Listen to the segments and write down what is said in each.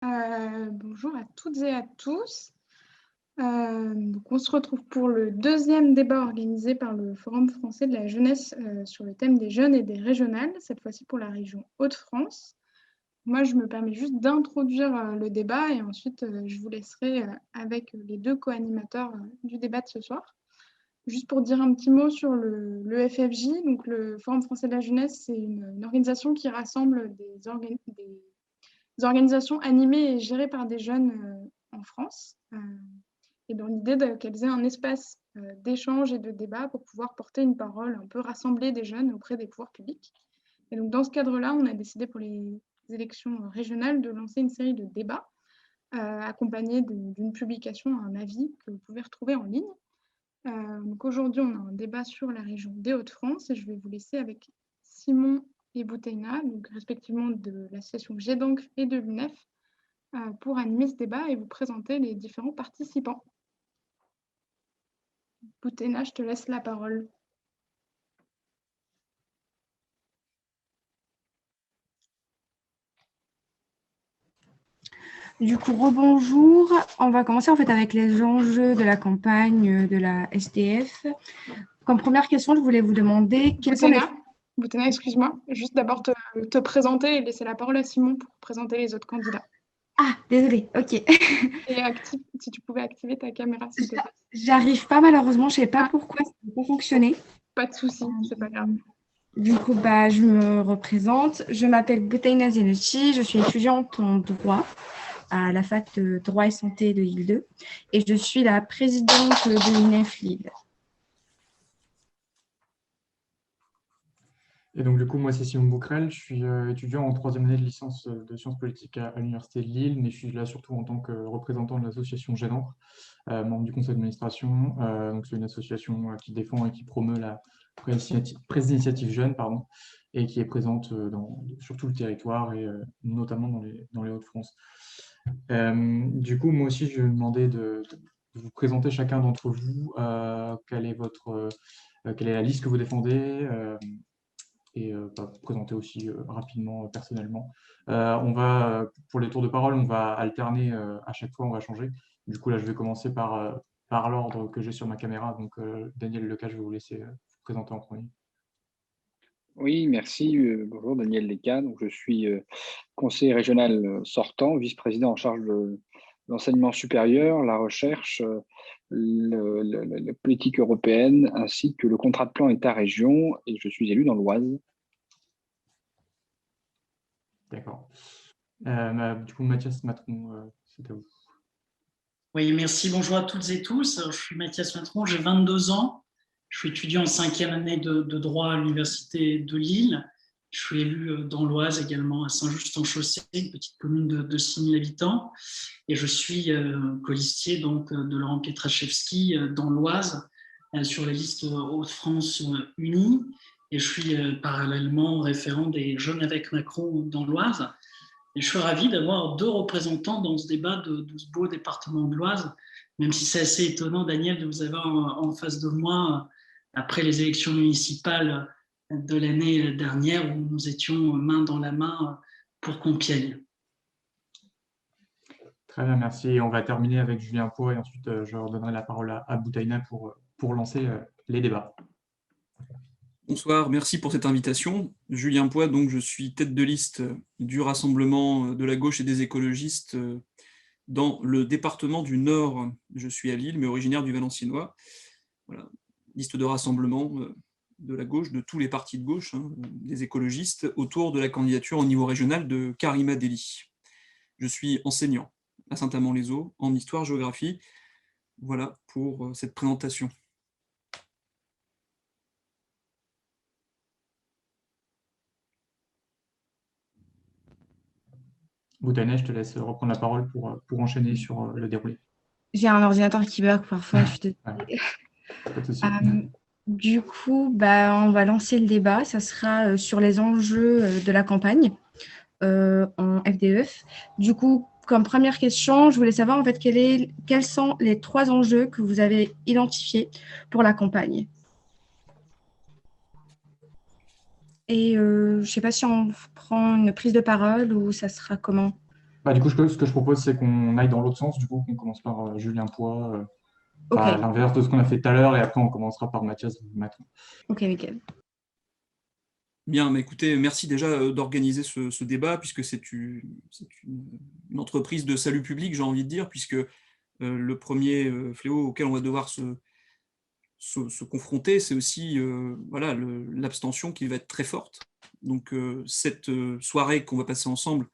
Bonjour à toutes et à tous. Donc on se retrouve pour le deuxième débat organisé par le Forum français de la jeunesse sur le thème des jeunes et des régionales, cette fois-ci pour la région Hauts-de-France. Moi, je me permets juste d'introduire le débat et ensuite je vous laisserai avec les deux co-animateurs du débat de ce soir. Juste pour dire un petit mot sur le FFJ, donc le Forum français de la jeunesse, c'est une organisation qui rassemble des organisations animées et gérées par des jeunes en France, et dans l'idée qu'elles aient un espace d'échange et de débat pour pouvoir porter une parole un peu rassemblée des jeunes auprès des pouvoirs publics. Et donc dans ce cadre-là, on a décidé pour les élections régionales de lancer une série de débats accompagnés d'une publication, un avis que vous pouvez retrouver en ligne. Donc aujourd'hui, on a un débat sur la région des Hauts-de-France et je vais vous laisser avec Simon et Bouteyna, donc respectivement de l'association GEDANC et de l'UNEF, pour animer ce débat et vous présenter les différents participants. Bouteyna, je te laisse la parole. Du coup, rebonjour. On va commencer en fait avec les enjeux de la campagne de la SDF. Comme première question, je voulais vous demander quels sont les... Bouteyna, excuse-moi, juste d'abord te présenter et laisser la parole à Simon pour présenter les autres candidats. Ah, désolée, ok. Et si tu pouvais activer ta caméra, s'il te plaît. J'arrive pas malheureusement, je sais pas pourquoi ça n'a pas fonctionné. Pas de souci, c'est pas grave. Du coup, je me représente. Je m'appelle Bouteyna Zenouchi, je suis étudiante en droit à la fac de droit et santé de Lille 2 et je suis la présidente de l'UNEF Lille. Et donc, du coup, moi, c'est Simon Bouquerel, je suis étudiant en troisième année de licence de sciences politiques à l'Université de Lille, mais je suis là surtout en tant que représentant de l'association GEDANC, membre du conseil d'administration. Donc, c'est une association qui défend et qui promeut la presse d'initiative jeune, et qui est présente sur tout le territoire et notamment dans les Hauts-de-France. Du coup, moi aussi, je vais vous demander de vous présenter chacun d'entre vous quelle est la liste que vous défendez, et présenter aussi rapidement, personnellement. Pour les tours de parole, on va alterner à chaque fois, on va changer. Du coup, là, je vais commencer par l'ordre que j'ai sur ma caméra. Donc, Daniel Leca, je vais vous laisser vous présenter en premier. Oui, merci. Bonjour, Daniel Leca. Donc, je suis conseiller régional sortant, vice-président en charge de l'enseignement supérieur, la recherche, la politique européenne, ainsi que le contrat de plan État-région, et je suis élu dans l'Oise. D'accord. Du coup, Mathias Matron, c'est à vous. Oui, merci. Bonjour à toutes et tous. Je suis Mathias Matron, j'ai 22 ans. Je suis étudiant en 5e année de droit à l'Université de Lille. Je suis élu dans l'Oise également, à Saint-Just-en-Chaussée, une petite commune de 6 000 habitants. Et je suis colistier donc, de Laurent Pietraszewski dans l'Oise, sur les listes Hauts-de-France Unis. Et je suis parallèlement référent des Jeunes avec Macron dans l'Oise. Et je suis ravi d'avoir deux représentants dans ce débat de ce beau département de l'Oise, même si c'est assez étonnant, Daniel, de vous avoir en face de moi après les élections municipales de l'année dernière où nous étions main dans la main pour Compiègne. Très bien, merci. Et on va terminer avec Julien Poix et ensuite je redonnerai la parole à Bouteyna pour lancer les débats. Bonsoir, merci pour cette invitation. Julien Poix, donc je suis tête de liste du Rassemblement de la gauche et des écologistes dans le département du Nord. Je suis à Lille, mais originaire du Valenciennois. Voilà, liste de rassemblement de la gauche, de tous les partis de gauche, des écologistes, autour de la candidature au niveau régional de Karima Deli. Je suis enseignant à Saint-Amand-les-Eaux en histoire-géographie. Voilà pour cette présentation. Bouteyna, je te laisse reprendre la parole pour enchaîner sur le déroulé. J'ai un ordinateur qui bug parfois, je suis désolée. Pas de souci. Du coup, on va lancer le débat. Ça sera sur les enjeux de la campagne en FDF. Du coup, comme première question, je voulais savoir en fait quels sont les 3 enjeux que vous avez identifiés pour la campagne. Et je ne sais pas si on prend une prise de parole ou ça sera comment. Du coup, ce que je propose, c'est qu'on aille dans l'autre sens, du coup, qu'on commence par Julien Poix, Ok, à l'inverse de ce qu'on a fait tout à l'heure, et après, on commencera par Mathias Matron. ok, nickel. Bien, mais écoutez, merci déjà d'organiser ce débat, puisque c'est une entreprise de salut public, j'ai envie de dire, puisque le premier fléau auquel on va devoir se confronter, c'est aussi voilà, l'abstention qui va être très forte. Donc cette soirée qu'on va passer ensemble,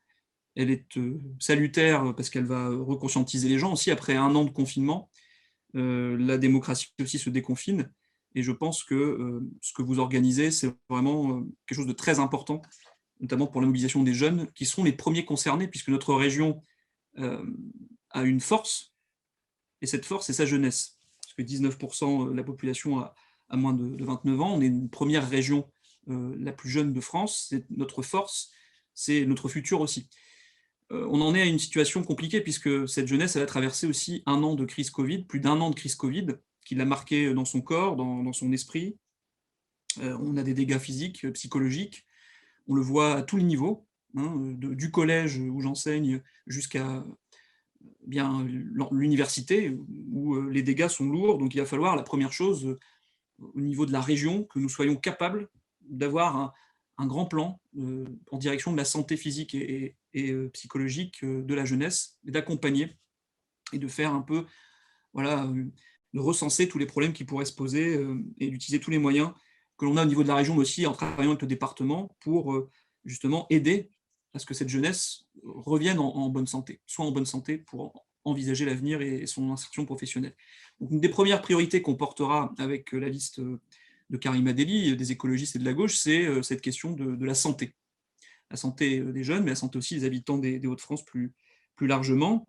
elle est salutaire parce qu'elle va reconscientiser les gens aussi. Après un an de confinement, la démocratie aussi se déconfine. Et je pense que ce que vous organisez, c'est vraiment quelque chose de très important, notamment pour la mobilisation des jeunes, qui seront les premiers concernés, puisque notre région a une force, et cette force, c'est sa jeunesse. Parce que 19% de la population a moins de 29 ans. On est une première région la plus jeune de France. C'est notre force, c'est notre futur aussi. On en est à une situation compliquée, puisque cette jeunesse, elle a traversé aussi un an de crise Covid, plus d'un an de crise Covid, qui l'a marqué dans son corps, dans son esprit. On a des dégâts physiques, psychologiques. On le voit à tous les niveaux, hein, du collège où j'enseigne jusqu'à bien l'université, où les dégâts sont lourds. Donc il va falloir, la première chose, au niveau de la région, que nous soyons capables d'avoir un grand plan en direction de la santé physique et psychologique de la jeunesse, et d'accompagner et de faire un peu, voilà, de recenser tous les problèmes qui pourraient se poser et d'utiliser tous les moyens que l'on a au niveau de la région, mais aussi en travaillant avec le département pour justement aider à ce que cette jeunesse revienne en bonne santé, soit en bonne santé pour envisager l'avenir et son insertion professionnelle. Donc, une des premières priorités qu'on portera avec la liste de Karima Delli, des écologistes et de la gauche, c'est cette question de la santé. La santé des jeunes, mais la santé aussi des habitants des Hauts-de-France plus largement.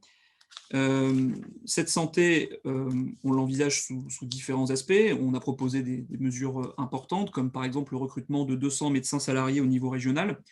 Cette santé, on l'envisage sous différents aspects. On a proposé des mesures importantes, comme par exemple le recrutement de 200 médecins salariés au niveau régional.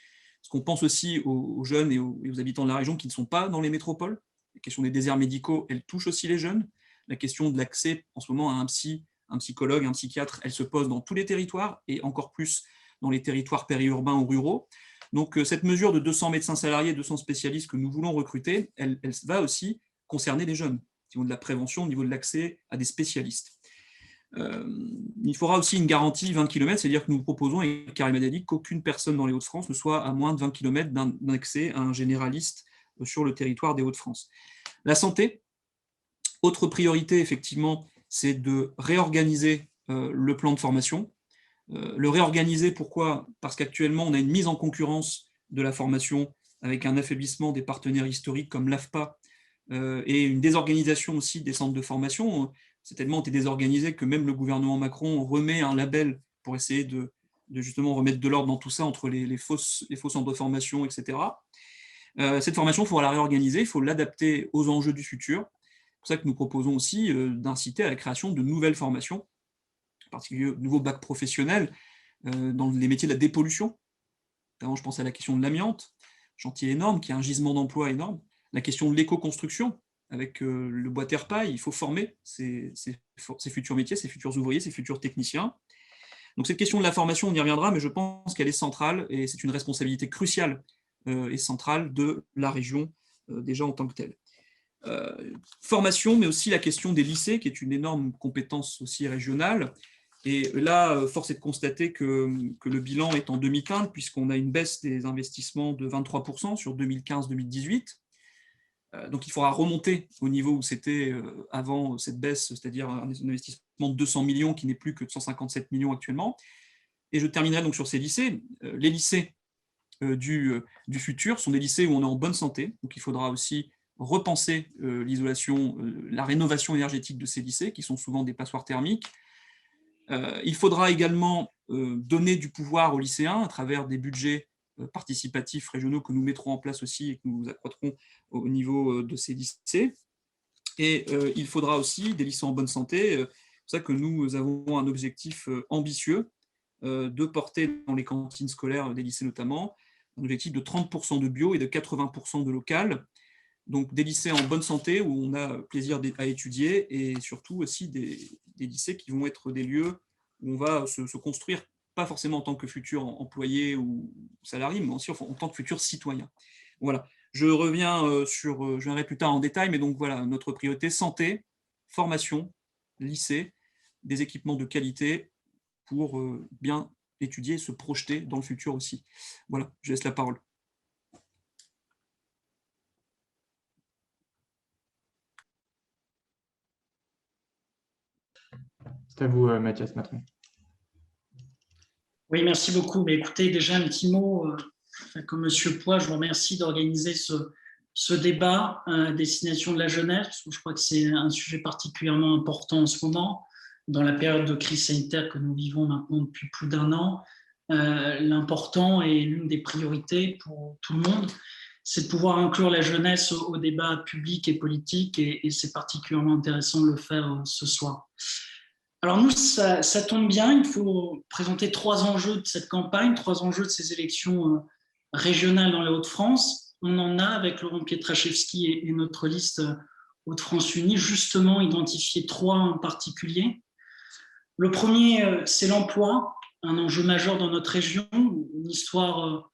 Parce qu'on pense aussi aux jeunes et aux habitants de la région qui ne sont pas dans les métropoles. La question des déserts médicaux, elle touche aussi les jeunes. La question de l'accès en ce moment à un psychologue, un psychiatre, elle se pose dans tous les territoires et encore plus dans les territoires périurbains ou ruraux. Donc cette mesure de 200 médecins salariés, 200 spécialistes que nous voulons recruter, elle va aussi concerner les jeunes, au niveau de la prévention, au niveau de l'accès à des spécialistes. Il faudra aussi une garantie 20 km, c'est-à-dire que nous proposons avec Karima Delli qu'aucune personne dans les Hauts-de-France ne soit à moins de 20 km d'un accès à un généraliste sur le territoire des Hauts-de-France. La santé, autre priorité, effectivement, c'est de réorganiser le plan de formation. Le réorganiser, pourquoi ? Parce qu'actuellement, on a une mise en concurrence de la formation avec un affaiblissement des partenaires historiques comme l'AFPA et une désorganisation aussi des centres de formation. C'est tellement été désorganisé que même le gouvernement Macron remet un label pour essayer de justement remettre de l'ordre dans tout ça entre les faux centres de formation, etc. Cette formation, il faudra la réorganiser, il faut l'adapter aux enjeux du futur. C'est pour ça que nous proposons aussi d'inciter à la création de nouvelles formations, en particulier de nouveaux bacs professionnels dans les métiers de la dépollution. Notamment, je pense à la question de l'amiante, chantier énorme, qui a un gisement d'emploi énorme. La question de l'éco-construction, avec le bois terre-paille, il faut former ces futurs métiers, ces futurs ouvriers, ces futurs techniciens. Donc cette question de la formation, on y reviendra, mais je pense qu'elle est centrale et c'est une responsabilité cruciale et centrale de la région déjà en tant que telle. Formation, mais aussi la question des lycées, qui est une énorme compétence aussi régionale. Et là, force est de constater que le bilan est en demi-teinte, puisqu'on a une baisse des investissements de 23% sur 2015-2018. Donc il faudra remonter au niveau où c'était avant cette baisse, c'est-à-dire un investissement de 200 millions qui n'est plus que de 157 millions actuellement. Et je terminerai donc sur ces lycées. Les lycées du futur sont des lycées où on est en bonne santé, donc il faudra aussi repenser l'isolation, la rénovation énergétique de ces lycées, qui sont souvent des passoires thermiques. Il faudra également donner du pouvoir aux lycéens à travers des budgets participatifs régionaux que nous mettrons en place aussi et que nous accroîtrons au niveau de ces lycées. Et il faudra aussi des lycées en bonne santé. C'est pour ça que nous avons un objectif ambitieux de porter dans les cantines scolaires des lycées notamment un objectif de 30% de bio et de 80% de local. Donc des lycées en bonne santé où on a plaisir à étudier et surtout aussi des lycées qui vont être des lieux où on va se construire, pas forcément en tant que futur employé ou salarié, mais aussi en tant que futur citoyen. Voilà. Je reviens je viendrai plus tard en détail, mais donc voilà, notre priorité, santé, formation, lycée, des équipements de qualité pour bien étudier et se projeter dans le futur aussi. Voilà, je laisse la parole. C'est à vous, Mathias Matron. Oui, merci beaucoup. Mais écoutez, déjà un petit mot, comme M. Poix, je vous remercie d'organiser ce débat à destination de la jeunesse, parce que je crois que c'est un sujet particulièrement important en ce moment, dans la période de crise sanitaire que nous vivons maintenant depuis plus d'1 an. L'important et l'une des priorités pour tout le monde, c'est de pouvoir inclure la jeunesse au débat public et politique, et c'est particulièrement intéressant de le faire ce soir. Alors nous, ça tombe bien, il faut présenter 3 enjeux de cette campagne, 3 enjeux de ces élections régionales dans les Hauts-de-France. On en a, avec Laurent Pietraszewski et notre liste Hauts-de-France Unie, justement identifié 3 en particulier. Le premier, c'est l'emploi, un enjeu majeur dans notre région, une histoire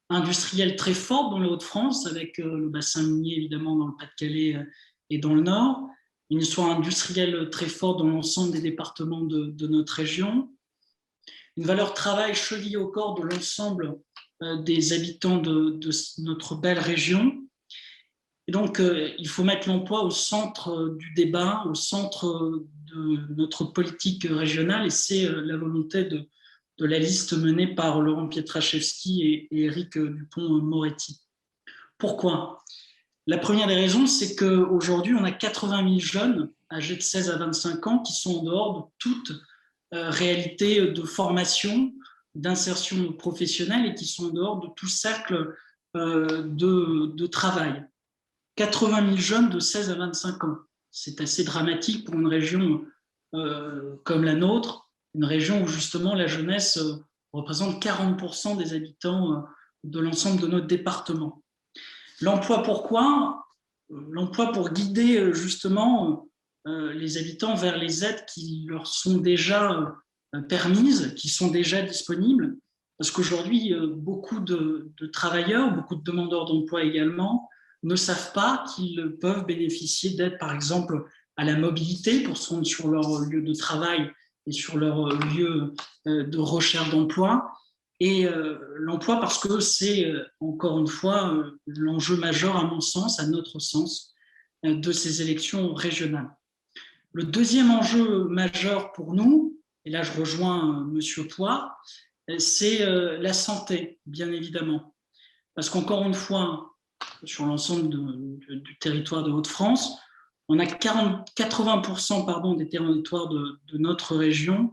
industrielle très forte dans les Hauts-de-France, avec le bassin minier évidemment dans le Pas-de-Calais et dans le Nord, une histoire industrielle très forte dans l'ensemble des départements de notre région, une valeur travail chevillée au corps de l'ensemble des habitants de notre belle région. Et donc, il faut mettre l'emploi au centre du débat, au centre de notre politique régionale, et c'est la volonté de la liste menée par Laurent Pietraszewski et Éric Dupond-Moretti. Pourquoi ? La première des raisons, c'est qu'aujourd'hui, on a 80 000 jeunes âgés de 16 à 25 ans qui sont en dehors de toute réalité de formation, d'insertion professionnelle, et qui sont en dehors de tout cercle de travail. 80 000 jeunes de 16 à 25 ans. C'est assez dramatique pour une région comme la nôtre, une région où justement la jeunesse représente 40% des habitants de l'ensemble de notre département. L'emploi, pourquoi ? L'emploi pour guider justement les habitants vers les aides qui leur sont déjà permises, qui sont déjà disponibles, parce qu'aujourd'hui, beaucoup de travailleurs, beaucoup de demandeurs d'emploi également, ne savent pas qu'ils peuvent bénéficier d'aides, par exemple, à la mobilité pour se rendre sur leur lieu de travail et sur leur lieu de recherche d'emploi. Et l'emploi, parce que c'est, encore une fois, l'enjeu majeur, à mon sens, à notre sens, de ces élections régionales. Le deuxième enjeu majeur pour nous, et là je rejoins M. Poix, c'est la santé, bien évidemment. Parce qu'encore une fois, sur l'ensemble du territoire de Hauts-de-France, on a 80% des territoires de notre région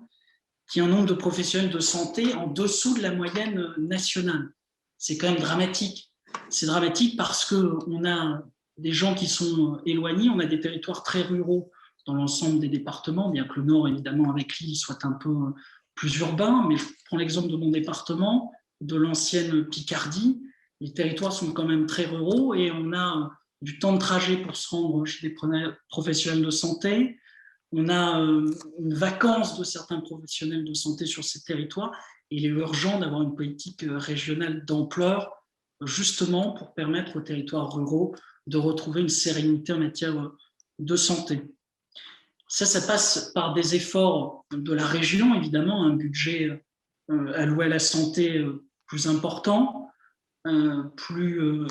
qui ont un nombre de professionnels de santé en dessous de la moyenne nationale. C'est quand même dramatique. C'est dramatique parce qu'on a des gens qui sont éloignés, on a des territoires très ruraux dans l'ensemble des départements, bien que le Nord, évidemment, avec l'île, soit un peu plus urbain, mais je prends l'exemple de mon département, de l'ancienne Picardie, les territoires sont quand même très ruraux et on a du temps de trajet pour se rendre chez des professionnels de santé. On a une vacance de certains professionnels de santé sur ces territoires et il est urgent d'avoir une politique régionale d'ampleur justement pour permettre aux territoires ruraux de retrouver une sérénité en matière de santé. Ça passe par des efforts de la région, évidemment, un budget alloué à la santé plus important, plus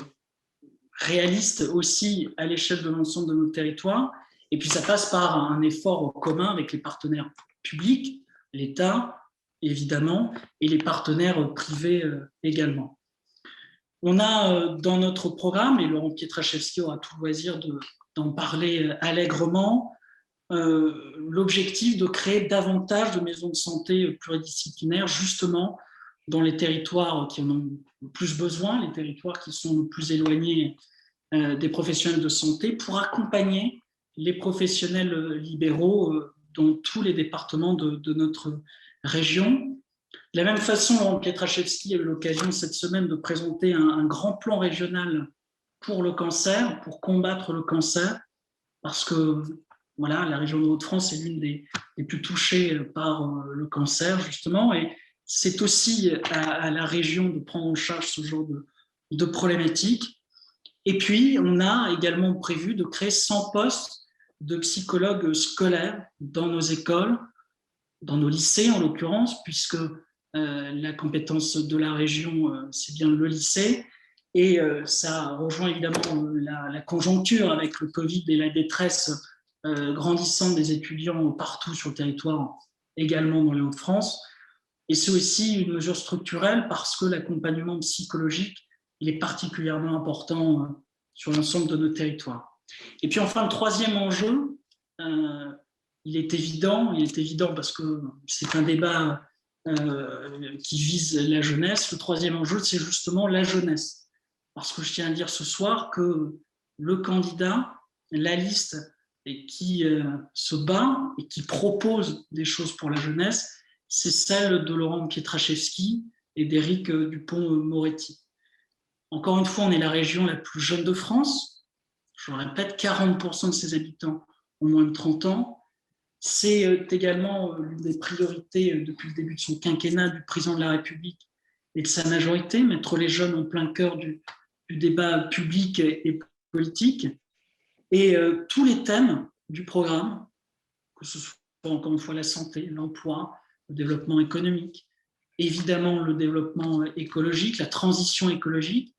réaliste aussi à l'échelle de l'ensemble de nos territoires. Et puis ça passe par un effort commun avec les partenaires publics, l'État évidemment, et les partenaires privés également. On a dans notre programme, et Laurent Pietraszewski aura tout le loisir d'en parler allègrement, l'objectif de créer davantage de maisons de santé pluridisciplinaires, justement dans les territoires qui en ont le plus besoin, les territoires qui sont le plus éloignés des professionnels de santé, pour accompagner les professionnels libéraux dans tous les départements de notre région. De la même façon, Laurent Pietraszewski a eu l'occasion cette semaine de présenter un grand plan régional pour le cancer, pour combattre le cancer, parce que voilà, la région de Hauts-de-France est l'une des plus touchées par le cancer, justement, et c'est aussi à la région de prendre en charge ce genre de problématiques. Et puis, on a également prévu de créer 100 postes de psychologues scolaires dans nos écoles, dans nos lycées en l'occurrence, puisque la compétence de la région, c'est bien le lycée. Et ça rejoint évidemment la conjoncture avec le Covid et la détresse grandissante des étudiants partout sur le territoire, également dans les Hauts-de-France. Et c'est aussi une mesure structurelle parce que l'accompagnement psychologique, il est particulièrement important sur l'ensemble de nos territoires. Et puis enfin, le troisième enjeu, il est évident parce que c'est un débat qui vise la jeunesse. Le troisième enjeu, c'est justement la jeunesse. Parce que je tiens à dire ce soir que le candidat, la liste qui se bat et qui propose des choses pour la jeunesse, c'est celle de Laurent Pietraszewski et d'Éric Dupond-Moretti. Encore une fois, on est la région la plus jeune de France. Je le répète, 40% de ses habitants ont moins de 30 ans. C'est également l'une des priorités depuis le début de son quinquennat du président de la République et de sa majorité, mettre les jeunes en plein cœur du débat public et politique. Et tous les thèmes du programme, que ce soit encore une fois la santé, l'emploi, le développement économique, évidemment le développement écologique, la transition écologique,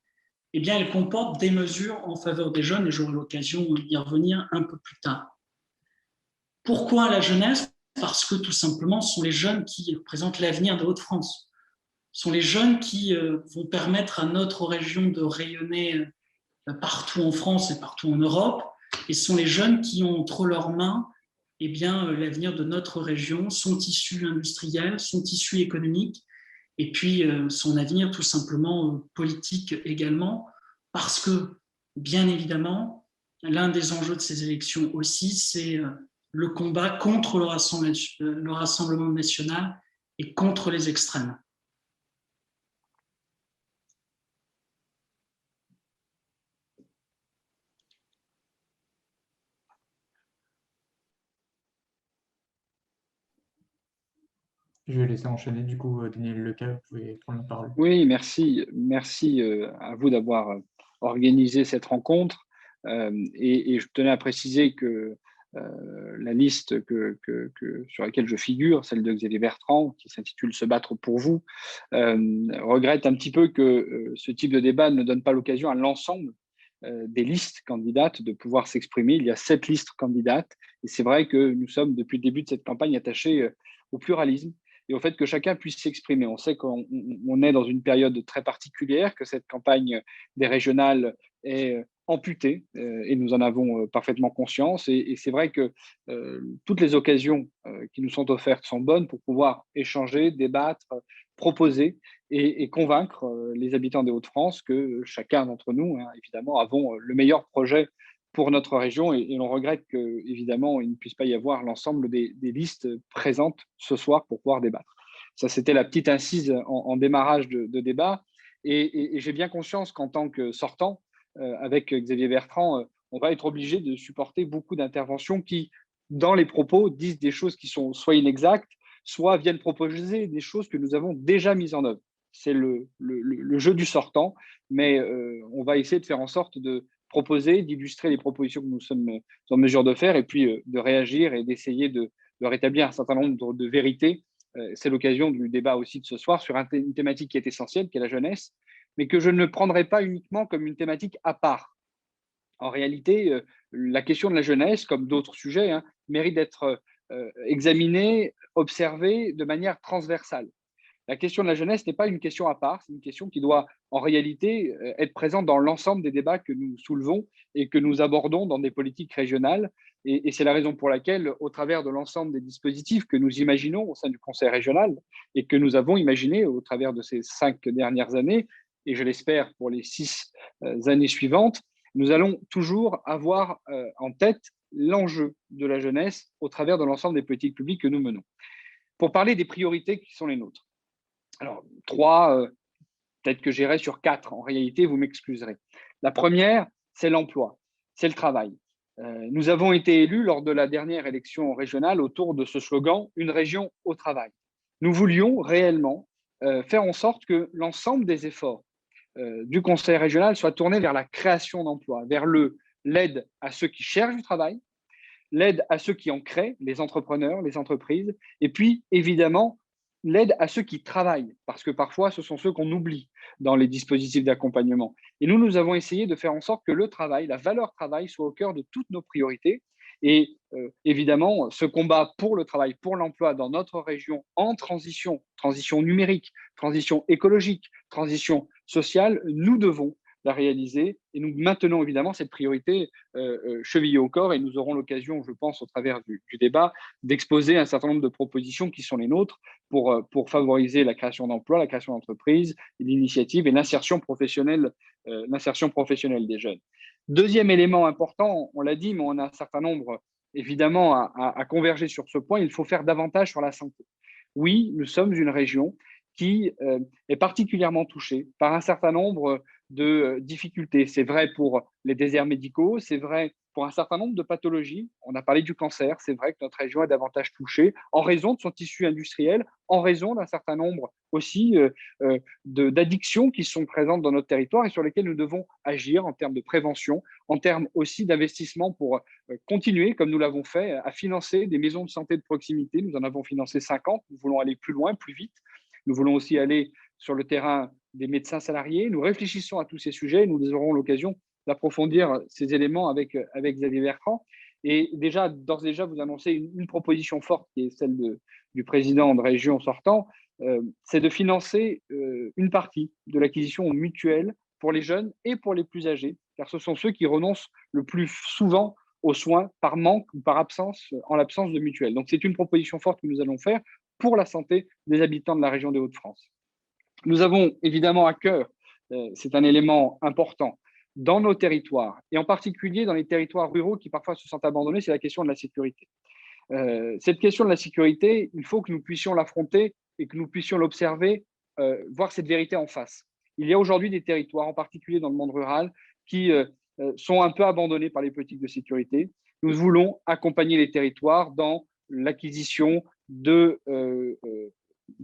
eh bien, elle comporte des mesures en faveur des jeunes et j'aurai l'occasion d'y revenir un peu plus tard. Pourquoi la jeunesse ? Parce que tout simplement, ce sont les jeunes qui représentent l'avenir de Hauts-de-France. Ce sont les jeunes qui vont permettre à notre région de rayonner partout en France et partout en Europe. Et ce sont les jeunes qui ont entre leurs mains eh bien, l'avenir de notre région, son tissu industriel, son tissu économique, et puis son avenir tout simplement politique également, parce que, bien évidemment, l'un des enjeux de ces élections aussi, c'est le combat contre le Rassemblement national et contre les extrêmes. Je vais laisser enchaîner, du coup, Daniel Lecas, vous pouvez prendre la parole. Oui, merci. Merci à vous d'avoir organisé cette rencontre. Et je tenais à préciser que la liste sur laquelle je figure, celle de Xavier Bertrand, qui s'intitule « Se battre pour vous », regrette un petit peu que ce type de débat ne donne pas l'occasion à l'ensemble des listes candidates de pouvoir s'exprimer. Il y a 7 listes candidates et c'est vrai que nous sommes depuis le début de cette campagne attachés au pluralisme et au fait que chacun puisse s'exprimer. On sait qu'on est dans une période très particulière, que cette campagne des régionales est amputée et nous en avons parfaitement conscience. Et c'est vrai que toutes les occasions qui nous sont offertes sont bonnes pour pouvoir échanger, débattre, proposer et convaincre les habitants des Hauts-de-France que chacun d'entre nous, évidemment, avons le meilleur projet pour notre région et l'on regrette qu'évidemment, il ne puisse pas y avoir l'ensemble des listes présentes ce soir pour pouvoir débattre. Ça, c'était la petite incise en démarrage de débat. Et j'ai bien conscience qu'en tant que sortant, avec Xavier Bertrand, on va être obligé de supporter beaucoup d'interventions qui, dans les propos, disent des choses qui sont soit inexactes, soit viennent proposer des choses que nous avons déjà mises en œuvre. C'est le jeu du sortant, mais on va essayer de faire en sorte de proposer, d'illustrer les propositions que nous sommes en mesure de faire et puis de réagir et d'essayer de rétablir un certain nombre de vérités. C'est l'occasion du débat aussi de ce soir sur une thématique qui est essentielle, qui est la jeunesse, mais que je ne prendrai pas uniquement comme une thématique à part. En réalité, la question de la jeunesse, comme d'autres sujets, mérite d'être examinée, observée de manière transversale. La question de la jeunesse n'est pas une question à part, c'est une question qui doit en réalité être présente dans l'ensemble des débats que nous soulevons et que nous abordons dans des politiques régionales. Et c'est la raison pour laquelle, au travers de l'ensemble des dispositifs que nous imaginons au sein du Conseil régional et que nous avons imaginés au travers de ces 5 dernières années, et je l'espère pour les 6 années suivantes, nous allons toujours avoir en tête l'enjeu de la jeunesse au travers de l'ensemble des politiques publiques que nous menons. Pour parler des priorités qui sont les nôtres. Alors, 3, peut-être que j'irai sur 4, en réalité, vous m'excuserez. La première, c'est l'emploi, c'est le travail. Nous avons été élus lors de la dernière élection régionale autour de ce slogan « Une région au travail ». Nous voulions réellement faire en sorte que l'ensemble des efforts du conseil régional soit tournée vers la création d'emplois, vers l'aide à ceux qui cherchent du travail, l'aide à ceux qui en créent, les entrepreneurs, les entreprises, et puis évidemment l'aide à ceux qui travaillent, parce que parfois ce sont ceux qu'on oublie dans les dispositifs d'accompagnement. Et nous avons essayé de faire en sorte que le travail, la valeur travail, soit au cœur de toutes nos priorités. Et évidemment, ce combat pour le travail, pour l'emploi dans notre région en transition numérique, transition écologique, transition sociale, nous devons la réaliser et nous maintenons évidemment cette priorité chevillée au corps et nous aurons l'occasion, je pense, au travers du débat, d'exposer un certain nombre de propositions qui sont les nôtres pour favoriser la création d'emplois, la création d'entreprises, l'initiative et l'insertion professionnelle des jeunes. Deuxième élément important, on l'a dit, mais on a un certain nombre évidemment à converger sur ce point, il faut faire davantage sur la santé. Oui, nous sommes une région qui est particulièrement touchée par un certain nombre de difficultés. C'est vrai pour les déserts médicaux, c'est vrai pour un certain nombre de pathologies. On a parlé du cancer, c'est vrai que notre région est davantage touchée en raison de son tissu industriel, en raison d'un certain nombre aussi d'addictions qui sont présentes dans notre territoire et sur lesquelles nous devons agir en termes de prévention, en termes aussi d'investissement pour continuer, comme nous l'avons fait, à financer des maisons de santé de proximité. Nous en avons financé 50, nous voulons aller plus loin, plus vite. Nous voulons aussi aller sur le terrain des médecins salariés. Nous réfléchissons à tous ces sujets. Nous aurons l'occasion d'approfondir ces éléments avec Xavier Bertrand. Et d'ores et déjà, vous annoncez une proposition forte qui est celle du président de région sortant, c'est de financer une partie de l'acquisition mutuelle pour les jeunes et pour les plus âgés, car ce sont ceux qui renoncent le plus souvent aux soins par manque ou par absence, en l'absence de mutuelle. Donc, c'est une proposition forte que nous allons faire pour la santé des habitants de la région des Hauts-de-France. Nous avons évidemment à cœur, c'est un élément important, dans nos territoires, et en particulier dans les territoires ruraux qui parfois se sentent abandonnés, c'est la question de la sécurité. Cette question de la sécurité, il faut que nous puissions l'affronter et que nous puissions l'observer, voir cette vérité en face. Il y a aujourd'hui des territoires, en particulier dans le monde rural, qui sont un peu abandonnés par les politiques de sécurité. Nous voulons accompagner les territoires dans l'acquisition de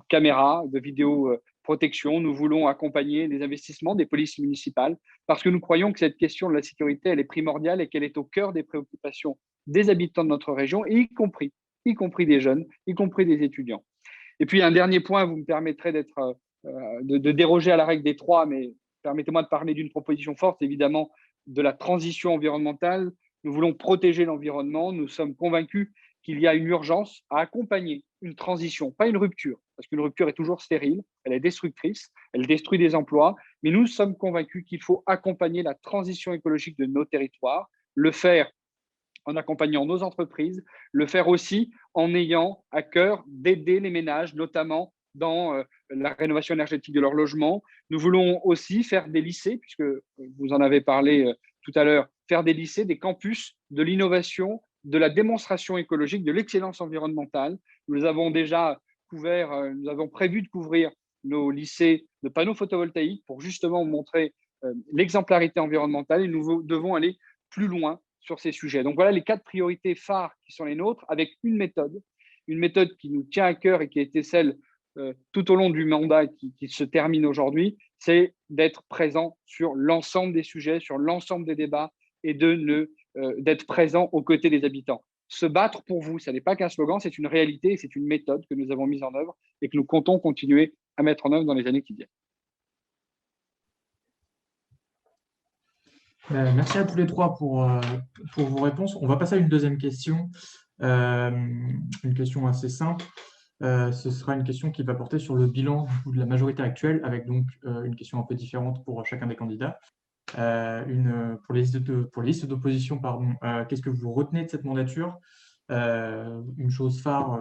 caméras, de vidéoprotection. Nous voulons accompagner les investissements des polices municipales parce que nous croyons que cette question de la sécurité, elle est primordiale et qu'elle est au cœur des préoccupations des habitants de notre région, y compris des jeunes, y compris des étudiants. Et puis un dernier point, vous me permettrez de déroger à la règle des trois, mais permettez-moi de parler d'une proposition forte, évidemment, de la transition environnementale. Nous voulons protéger l'environnement. Nous sommes convaincus qu'il y a une urgence à accompagner une transition, pas une rupture, parce qu'une rupture est toujours stérile, elle est destructrice, elle détruit des emplois, mais nous sommes convaincus qu'il faut accompagner la transition écologique de nos territoires, le faire en accompagnant nos entreprises, le faire aussi en ayant à cœur d'aider les ménages, notamment dans la rénovation énergétique de leur logement. Nous voulons aussi faire des lycées, puisque vous en avez parlé tout à l'heure, faire des lycées, des campus de l'innovation, de la démonstration écologique, de l'excellence environnementale. Nous avons déjà nous avons prévu de couvrir nos lycées de panneaux photovoltaïques pour justement montrer l'exemplarité environnementale et nous devons aller plus loin sur ces sujets. Donc voilà les 4 priorités phares qui sont les nôtres avec une méthode qui nous tient à cœur et qui a été celle tout au long du mandat qui se termine aujourd'hui, c'est d'être présent sur l'ensemble des sujets, sur l'ensemble des débats et d'être présent aux côtés des habitants. Se battre pour vous, ce n'est pas qu'un slogan, c'est une réalité et c'est une méthode que nous avons mise en œuvre et que nous comptons continuer à mettre en œuvre dans les années qui viennent. Merci à tous les trois pour vos réponses. On va passer à une deuxième question, une question assez simple. Ce sera une question qui va porter sur le bilan de la majorité actuelle, avec donc une question un peu différente pour chacun des candidats. Pour les listes d'opposition, qu'est-ce que vous retenez de cette mandature? Une chose phare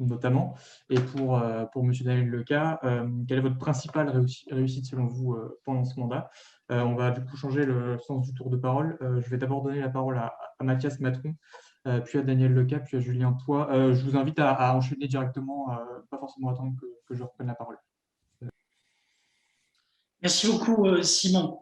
notamment. Et pour M. Daniel Lecas, quelle est votre principale réussite selon vous pendant ce mandat? On va du coup changer le sens du tour de parole. Je vais d'abord donner la parole à Mathias Matron, puis à Daniel Lecas, puis à Julien Poix. Je vous invite à enchaîner directement, pas forcément attendre que je reprenne la parole. Merci beaucoup, Simon.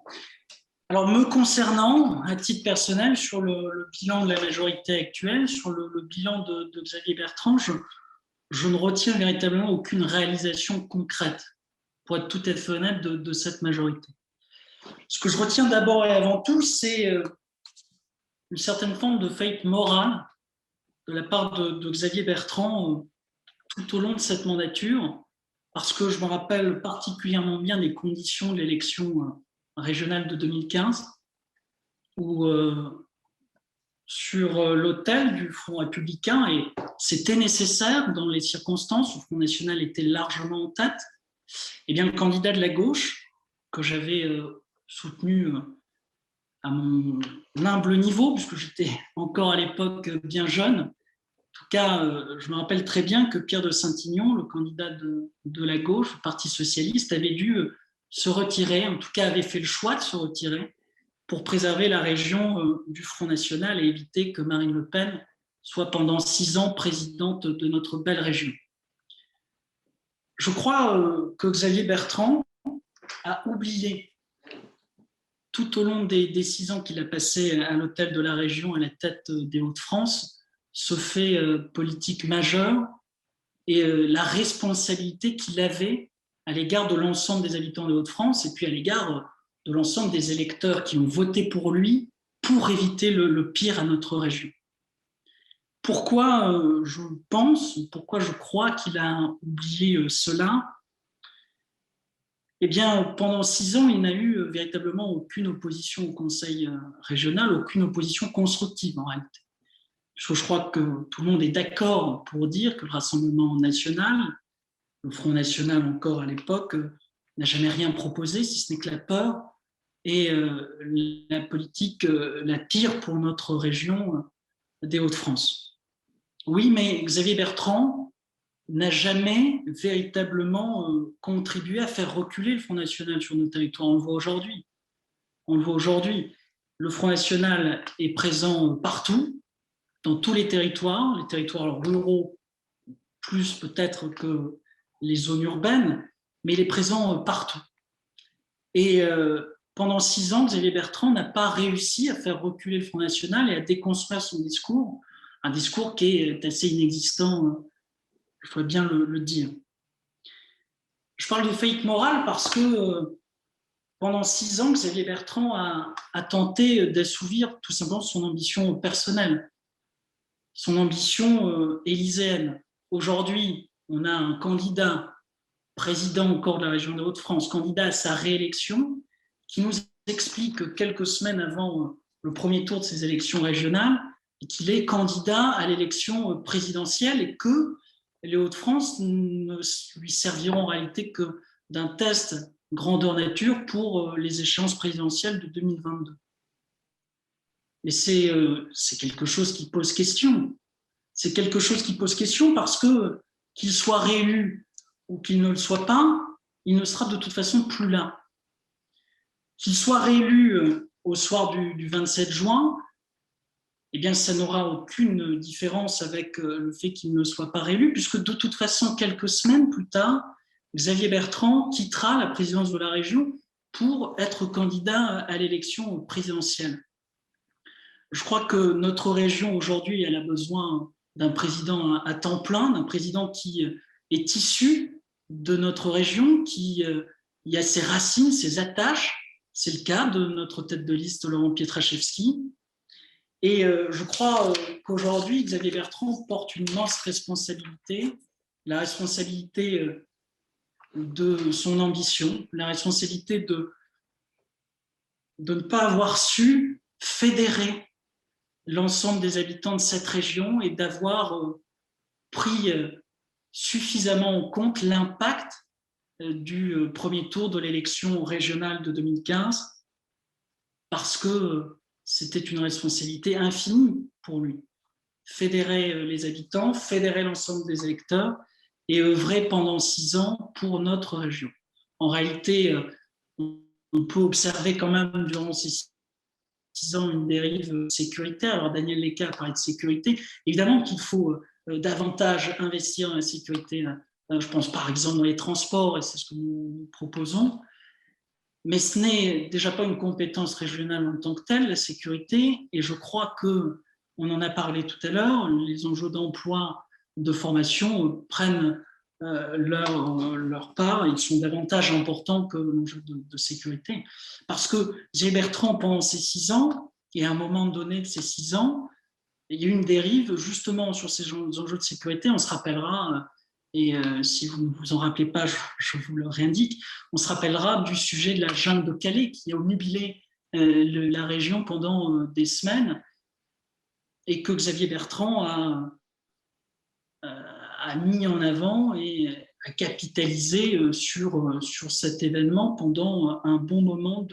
Alors, me concernant, à titre personnel, sur le bilan de la majorité actuelle, sur le bilan de Xavier Bertrand, je ne retiens véritablement aucune réalisation concrète pour être tout à fait honnête, de cette majorité. Ce que je retiens d'abord et avant tout, c'est une certaine forme de faillite morale de la part de Xavier Bertrand tout au long de cette mandature, parce que je me rappelle particulièrement bien des conditions de l'élection régionale de 2015, où sur l'autel du Front républicain, et c'était nécessaire dans les circonstances où le Front national était largement en tête, et bien le candidat de la gauche, que j'avais soutenu à mon humble niveau, puisque j'étais encore à l'époque bien jeune. En tout cas, je me rappelle très bien que Pierre de Saint-Ignon, le candidat de la gauche, le Parti socialiste, avait dû se retirer, en tout cas avait fait le choix de se retirer pour préserver la région du Front national et éviter que Marine Le Pen soit pendant 6 ans présidente de notre belle région. Je crois que Xavier Bertrand a oublié tout au long des 6 ans qu'il a passé à l'hôtel de la région à la tête des Hauts-de-France, ce fait politique majeur et la responsabilité qu'il avait à l'égard de l'ensemble des habitants des Hauts-de-France et puis à l'égard de l'ensemble des électeurs qui ont voté pour lui pour éviter le pire à notre région. Pourquoi je pense, pourquoi je crois qu'il a oublié cela ? Eh bien, pendant 6 ans, il n'a eu véritablement aucune opposition au Conseil régional, aucune opposition constructive en réalité. Je crois que tout le monde est d'accord pour dire que le Rassemblement national, le Front national encore à l'époque, n'a jamais rien proposé, si ce n'est que la peur et la politique la pire pour notre région des Hauts-de-France. Oui, mais Xavier Bertrand n'a jamais véritablement contribué à faire reculer le Front national sur nos territoires. On le voit aujourd'hui. Le Front national est présent partout, dans tous les territoires ruraux, plus peut-être que les zones urbaines, mais il est présent partout. Et pendant 6 ans, Xavier Bertrand n'a pas réussi à faire reculer le Front national et à déconstruire son discours, un discours qui est assez inexistant, il faut bien le dire. Je parle de faillite morale parce que pendant 6 ans, Xavier Bertrand a tenté d'assouvir tout simplement son ambition personnelle, son ambition élyséenne. Aujourd'hui, on a un candidat, président encore de la région des Hauts-de-France, candidat à sa réélection, qui nous explique quelques semaines avant le premier tour de ces élections régionales qu'il est candidat à l'élection présidentielle et que les Hauts-de-France ne lui serviront en réalité que d'un test grandeur nature pour les échéances présidentielles de 2022. Et c'est quelque chose qui pose question. C'est quelque chose qui pose question parce que qu'il soit réélu ou qu'il ne le soit pas, il ne sera de toute façon plus là. Qu'il soit réélu au soir du 27 juin, eh bien, ça n'aura aucune différence avec le fait qu'il ne soit pas réélu, puisque de toute façon, quelques semaines plus tard, Xavier Bertrand quittera la présidence de la région pour être candidat à l'élection présidentielle. Je crois que notre région aujourd'hui, elle a besoin d'un président à temps plein, d'un président qui est issu de notre région, qui y a ses racines, ses attaches. C'est le cas de notre tête de liste, Laurent Pietraszewski. Et je crois qu'aujourd'hui, Xavier Bertrand porte une immense responsabilité, la responsabilité de son ambition, la responsabilité de ne pas avoir su fédérer l'ensemble des habitants de cette région et d'avoir pris suffisamment en compte l'impact du premier tour de l'élection régionale de 2015, parce que c'était une responsabilité infinie pour lui. Fédérer les habitants, fédérer l'ensemble des électeurs et œuvrer pendant 6 ans pour notre région. En réalité, on peut observer quand même durant ces 6 ans une dérive sécuritaire. Alors Daniel Lecas a parlé de sécurité. Évidemment qu'il faut davantage investir dans la sécurité. Je pense par exemple dans les transports, et c'est ce que nous proposons. Mais ce n'est déjà pas une compétence régionale en tant que telle, la sécurité, et je crois qu'on en a parlé tout à l'heure, les enjeux d'emploi, de formation prennent leur part, ils sont davantage importants que l'enjeu de sécurité. Parce que Xavier Bertrand, pendant ces 6 ans, et à un moment donné de ces 6 ans, il y a eu une dérive justement sur ces enjeux de sécurité. On se rappellera, et si vous ne vous en rappelez pas, je vous le réindique, on se rappellera du sujet de la jungle de Calais qui a obnubilé la région pendant des semaines et que Xavier Bertrand a mis en avant et a capitalisé sur cet événement pendant un bon moment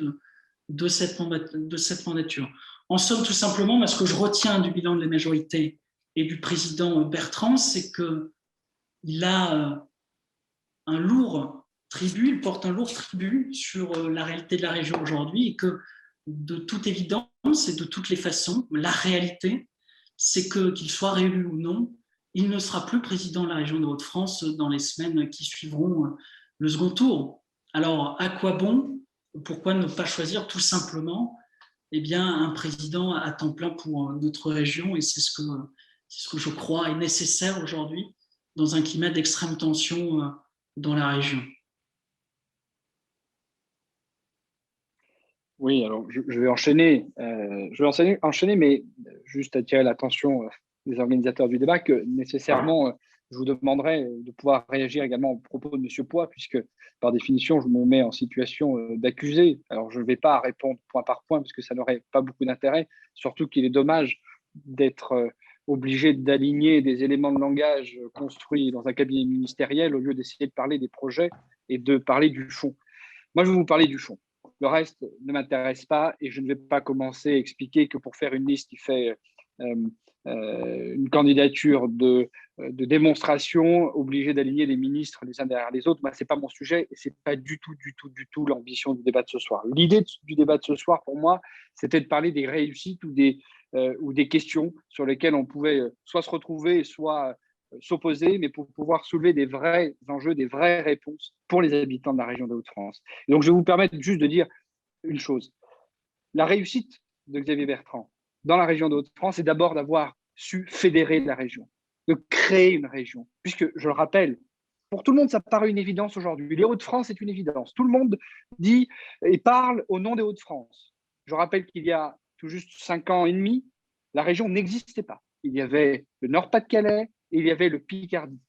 de cette mandature. En somme, tout simplement, ce que je retiens du bilan de la majorité et du président Bertrand, c'est qu'il a un lourd tribut, il porte un lourd tribut sur la réalité de la région aujourd'hui et que de toute évidence et de toutes les façons, la réalité, c'est qu'il soit réélu ou non, il ne sera plus président de la région de Hauts-de-France dans les semaines qui suivront le second tour. Alors, à quoi bon? Pourquoi ne pas choisir tout simplement un président à temps plein pour notre région? Et c'est ce que je crois est nécessaire aujourd'hui dans un climat d'extrême tension dans la région. Oui, alors je vais enchaîner. Mais juste attirer l'attention des organisateurs du débat que nécessairement, je vous demanderai de pouvoir réagir également aux propos de M. Poix, puisque par définition, je me mets en situation d'accusé. Alors, je ne vais pas répondre point par point, parce que ça n'aurait pas beaucoup d'intérêt, surtout qu'il est dommage d'être obligé d'aligner des éléments de langage construits dans un cabinet ministériel au lieu d'essayer de parler des projets et de parler du fond. Moi, je vais vous parler du fond. Le reste ne m'intéresse pas et je ne vais pas commencer à expliquer que pour faire une liste qui fait une candidature de démonstration, obligé d'aligner les ministres les uns derrière les autres, ce n'est pas mon sujet et ce n'est pas du tout l'ambition du débat de ce soir. L'idée du débat de ce soir, pour moi, c'était de parler des réussites ou des questions sur lesquelles on pouvait soit se retrouver, soit s'opposer, mais pour pouvoir soulever des vrais enjeux, des vraies réponses pour les habitants de la région de Hauts-de-France. Et donc, je vais vous permettre juste de dire une chose. La réussite de Xavier Bertrand dans la région de Hauts-de-France est d'abord d'avoir su fédérer la région, de créer une région. Puisque, je le rappelle, pour tout le monde, ça paraît une évidence aujourd'hui. Les Hauts-de-France, c'est une évidence. Tout le monde dit et parle au nom des Hauts-de-France. Je rappelle qu'il y a tout juste 5 ans et demi, la région n'existait pas. Il y avait le Nord-Pas-de-Calais et il y avait la Picardie.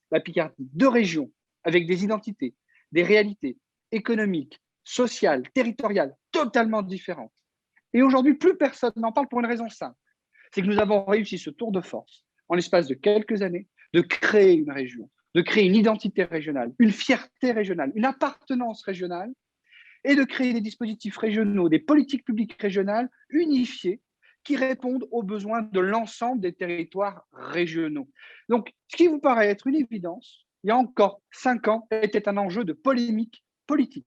2 régions avec des identités, des réalités économiques, sociales, territoriales totalement différentes. Et aujourd'hui, plus personne n'en parle pour une raison simple. C'est que nous avons réussi ce tour de force, en l'espace de quelques années, de créer une région, de créer une identité régionale, une fierté régionale, une appartenance régionale, et de créer des dispositifs régionaux, des politiques publiques régionales unifiées qui répondent aux besoins de l'ensemble des territoires régionaux. Donc, ce qui vous paraît être une évidence, il y a encore 5 ans, était un enjeu de polémique politique.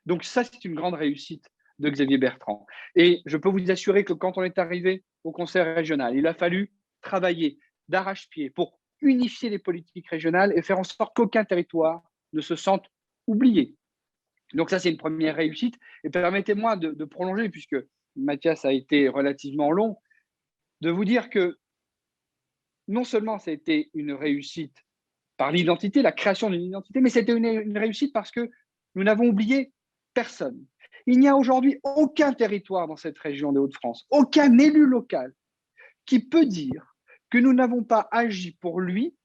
Donc ça, c'est une grande réussite de Xavier Bertrand. Et je peux vous assurer que quand on est arrivé au Conseil régional, il a fallu travailler d'arrache-pied pour unifier les politiques régionales et faire en sorte qu'aucun territoire ne se sente oublié. Donc ça, c'est une première réussite. Et permettez-moi de prolonger, puisque Mathias a été relativement long, de vous dire que non seulement ça a été une réussite par l'identité, la création d'une identité, mais c'était une réussite parce que nous n'avons oublié personne. Il n'y a aujourd'hui aucun territoire dans cette région des Hauts-de-France, aucun élu local qui peut dire que nous n'avons pas agi pour lui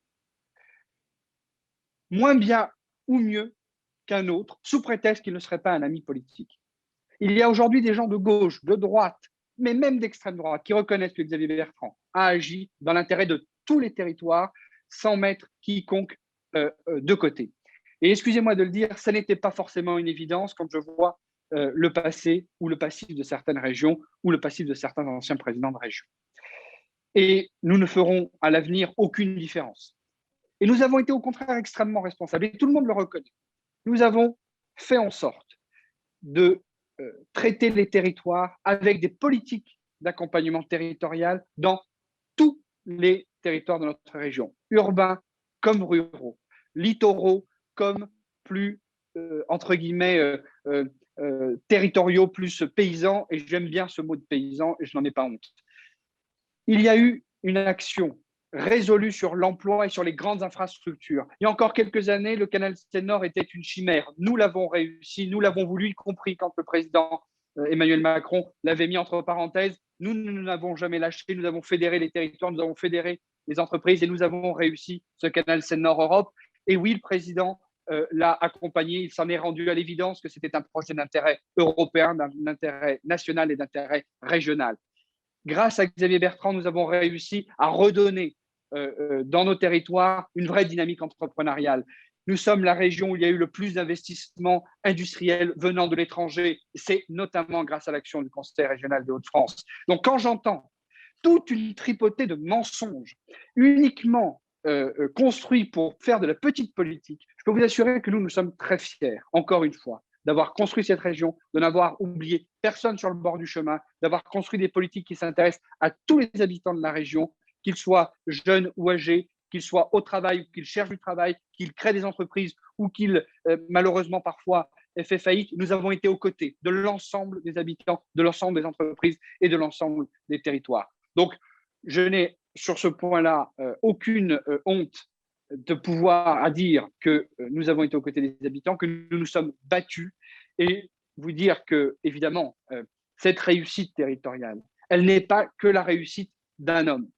moins bien ou mieux qu'un autre, sous prétexte qu'il ne serait pas un ami politique. Il y a aujourd'hui des gens de gauche, de droite, mais même d'extrême droite, qui reconnaissent que Xavier Bertrand a agi dans l'intérêt de tous les territoires, sans mettre quiconque de côté. Et excusez-moi de le dire, ça n'était pas forcément une évidence quand je vois le passé ou le passif de certaines régions ou le passif de certains anciens présidents de région. Et nous ne ferons à l'avenir aucune différence. Et nous avons été au contraire extrêmement responsables, et tout le monde le reconnaît. Nous avons fait en sorte de traiter les territoires avec des politiques d'accompagnement territorial dans tous les territoires de notre région, urbains comme ruraux, littoraux comme plus, entre guillemets, territoriaux, plus paysans, et j'aime bien ce mot de paysan, et je n'en ai pas honte. Il y a eu une action résolu sur l'emploi et sur les grandes infrastructures. Il y a encore quelques années, le canal Seine-Nord était une chimère. Nous l'avons réussi, nous l'avons voulu, y compris quand le président Emmanuel Macron l'avait mis entre parenthèses. Nous n'avons jamais lâché, nous avons fédéré les territoires, nous avons fédéré les entreprises et nous avons réussi ce canal Seine-Nord Europe. Et oui, le président l'a accompagné, il s'en est rendu à l'évidence que c'était un projet d'intérêt européen, d'intérêt national et d'intérêt régional. Grâce à Xavier Bertrand, nous avons réussi à redonner dans nos territoires une vraie dynamique entrepreneuriale. Nous sommes la région où il y a eu le plus d'investissements industriels venant de l'étranger. C'est notamment grâce à l'action du Conseil régional des Hauts-de-France. Donc, quand j'entends toute une tripotée de mensonges uniquement construits pour faire de la petite politique, je peux vous assurer que nous sommes très fiers, encore une fois, d'avoir construit cette région, de n'avoir oublié personne sur le bord du chemin, d'avoir construit des politiques qui s'intéressent à tous les habitants de la région, qu'ils soient jeunes ou âgés, qu'ils soient au travail ou qu'ils cherchent du travail, qu'ils créent des entreprises ou qu'ils, malheureusement, parfois, aient fait faillite. Nous avons été aux côtés de l'ensemble des habitants, de l'ensemble des entreprises et de l'ensemble des territoires. Donc, je n'ai sur ce point-là aucune honte de pouvoir à dire que nous avons été aux côtés des habitants, que nous nous sommes battus et vous dire que, évidemment, cette réussite territoriale, elle n'est pas que la réussite d'un homme.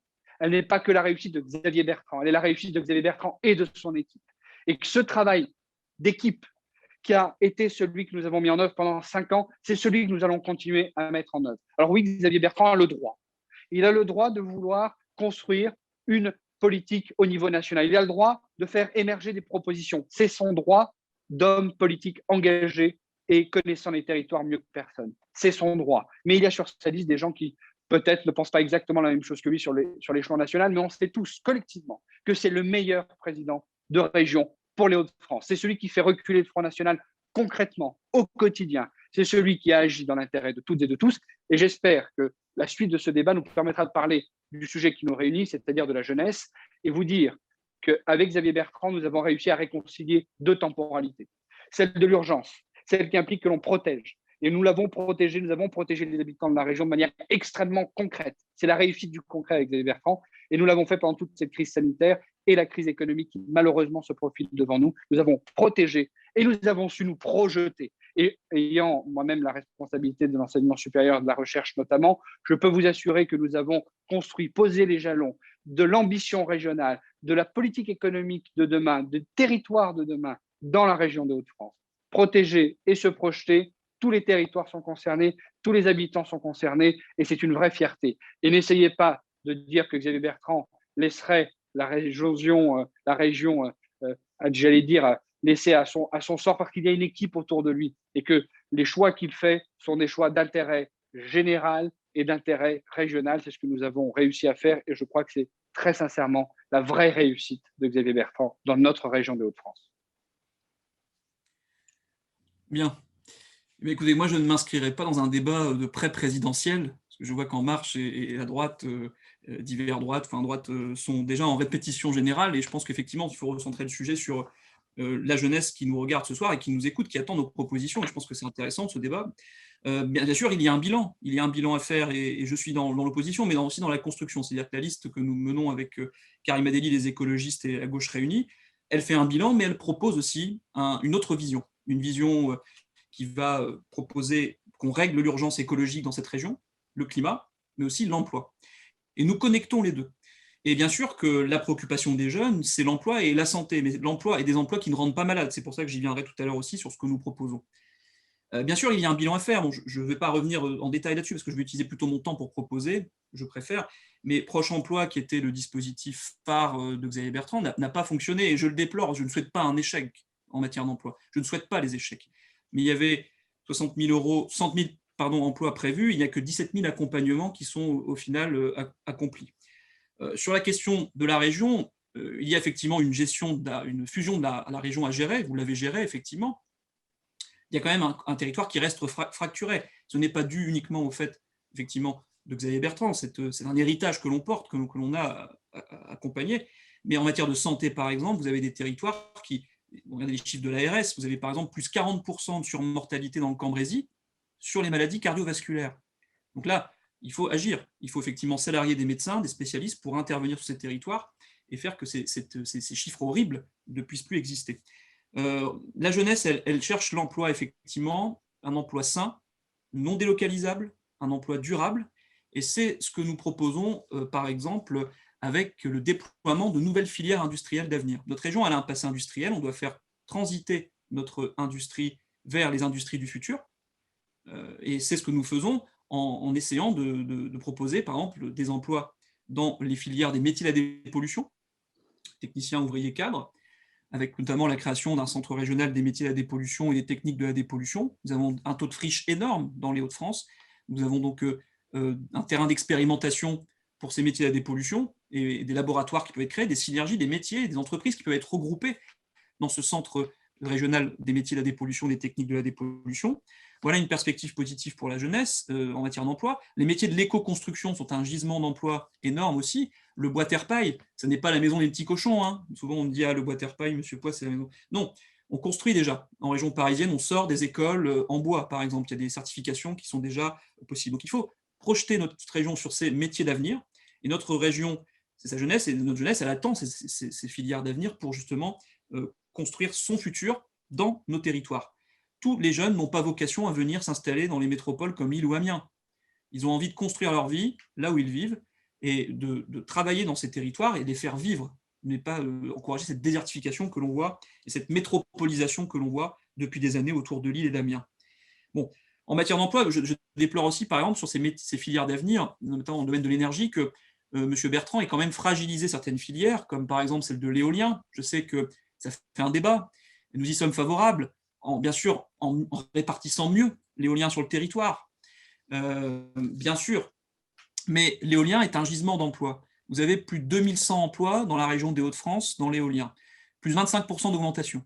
Elle n'est pas que la réussite de Xavier Bertrand. Elle est la réussite de Xavier Bertrand et de son équipe. Et que ce travail d'équipe qui a été celui que nous avons mis en œuvre pendant 5 ans, c'est celui que nous allons continuer à mettre en œuvre. Alors oui, Xavier Bertrand a le droit. Il a le droit de vouloir construire une politique au niveau national. Il a le droit de faire émerger des propositions. C'est son droit d'homme politique engagé et connaissant les territoires mieux que personne. C'est son droit. Mais il y a sur sa liste des gens qui peut-être ne pensent pas exactement la même chose que lui sur l'échelon national, mais on sait tous collectivement que c'est le meilleur président de région pour les Hauts-de-France. C'est celui qui fait reculer le Front National concrètement, au quotidien. C'est celui qui a agi dans l'intérêt de toutes et de tous. Et j'espère que la suite de ce débat nous permettra de parler du sujet qui nous réunit, c'est-à-dire de la jeunesse, et vous dire qu'avec Xavier Bertrand, nous avons réussi à réconcilier 2 temporalités. Celle de l'urgence, celle qui implique que l'on protège. Et nous l'avons protégé, nous avons protégé les habitants de la région de manière extrêmement concrète. C'est la réussite du concret avec Xavier Bertrand. Et nous l'avons fait pendant toute cette crise sanitaire et la crise économique qui malheureusement se profile devant nous. Nous avons protégé et nous avons su nous projeter. Et ayant moi-même la responsabilité de l'enseignement supérieur, de la recherche notamment, je peux vous assurer que nous avons construit, posé les jalons de l'ambition régionale, de la politique économique de demain, de territoire de demain dans la région des Hauts-de-France. Protéger et se projeter, tous les territoires sont concernés, tous les habitants sont concernés et c'est une vraie fierté. Et n'essayez pas de dire que Xavier Bertrand laisserait la région, j'allais dire, laissée à son sort parce qu'il y a une équipe autour de lui et que les choix qu'il fait sont des choix d'intérêt général et d'intérêt régional. C'est ce que nous avons réussi à faire et je crois que c'est très sincèrement la vraie réussite de Xavier Bertrand dans notre région des Hauts-de-France. Bien. Mais écoutez, moi je ne m'inscrirai pas dans un débat de pré-présidentiel, parce que je vois qu'En Marche et la droite, divers droites, enfin droite, sont déjà en répétition générale, et je pense qu'effectivement il faut recentrer le sujet sur la jeunesse qui nous regarde ce soir et qui nous écoute, qui attend nos propositions, et je pense que c'est intéressant ce débat. Bien sûr, il y a un bilan à faire, et je suis dans l'opposition, mais aussi dans la construction, c'est-à-dire que la liste que nous menons avec Karim Adeli, les écologistes et la gauche réunie, elle fait un bilan, mais elle propose aussi une autre vision, une vision qui va proposer qu'on règle l'urgence écologique dans cette région, le climat, mais aussi l'emploi. Et nous connectons les deux. Et bien sûr que la préoccupation des jeunes, c'est l'emploi et la santé, mais l'emploi et des emplois qui ne rendent pas malades. C'est pour ça que j'y viendrai tout à l'heure aussi sur ce que nous proposons. Bien sûr, il y a un bilan à faire. Bon, je ne vais pas revenir en détail là-dessus parce que je vais utiliser plutôt mon temps pour proposer, je préfère. Mais Proche Emploi, qui était le dispositif phare de Xavier Bertrand, n'a pas fonctionné et je le déplore. Je ne souhaite pas un échec en matière d'emploi. Je ne souhaite pas les échecs. Mais il y avait 60 000 emplois prévus, il n'y a que 17 000 accompagnements qui sont au final accomplis. Sur la question de la région, il y a effectivement une fusion de la région à gérer, vous l'avez gérée effectivement. Il y a quand même un territoire qui reste fracturé. Ce n'est pas dû uniquement au fait, effectivement, de Xavier Bertrand, c'est un héritage que l'on porte, que l'on a accompagné. Mais en matière de santé, par exemple, vous avez des territoires qui, regardez les chiffres de l'ARS, vous avez par exemple plus 40% de surmortalité dans le Cambrésis sur les maladies cardiovasculaires. Donc là, il faut agir. Il faut effectivement salarier des médecins, des spécialistes pour intervenir sur ces territoires et faire que ces chiffres horribles ne puissent plus exister. La jeunesse, elle cherche l'emploi, effectivement, un emploi sain, non délocalisable, un emploi durable. Et c'est ce que nous proposons, par exemple, avec le déploiement de nouvelles filières industrielles d'avenir. Notre région, elle a un passé industriel, on doit faire transiter notre industrie vers les industries du futur. Et c'est ce que nous faisons en essayant de proposer, par exemple, des emplois dans les filières des métiers de la dépollution, techniciens, ouvriers, cadres, avec notamment la création d'un centre régional des métiers de la dépollution et des techniques de la dépollution. Nous avons un taux de friche énorme dans les Hauts-de-France. Nous avons donc un terrain d'expérimentation pour ces métiers de la dépollution et des laboratoires qui peuvent être créés, des synergies, des métiers, des entreprises qui peuvent être regroupées dans ce centre régional des métiers de la dépollution et des techniques de la dépollution. Voilà une perspective positive pour la jeunesse en matière d'emploi. Les métiers de l'éco-construction sont un gisement d'emploi énorme aussi. Le bois terre-paille, ce n'est pas la maison des petits cochons. Hein. Souvent, on me dit « Ah, le bois terre-paille, monsieur Poix, c'est la maison. » Non, on construit déjà. En région parisienne, on sort des écoles en bois, par exemple. Il y a des certifications qui sont déjà possibles. Donc, il faut projeter notre région sur ces métiers d'avenir. Et notre région, c'est sa jeunesse, et notre jeunesse, elle attend ces filières d'avenir pour justement construire son futur dans nos territoires. Tous les jeunes n'ont pas vocation à venir s'installer dans les métropoles comme Lille ou Amiens. Ils ont envie de construire leur vie là où ils vivent et de travailler dans ces territoires et de les faire vivre, mais pas encourager cette désertification que l'on voit et cette métropolisation que l'on voit depuis des années autour de Lille et d'Amiens. Bon, en matière d'emploi, je déplore aussi, par exemple, sur ces filières d'avenir, notamment dans le domaine de l'énergie, que M. Bertrand ait quand même fragilisé certaines filières, comme par exemple celle de l'éolien. Je sais que ça fait un débat, nous y sommes favorables, bien sûr en répartissant mieux l'éolien sur le territoire, bien sûr, mais l'éolien est un gisement d'emplois. Vous avez plus de 2100 emplois dans la région des Hauts-de-France dans l'éolien, plus 25% d'augmentation.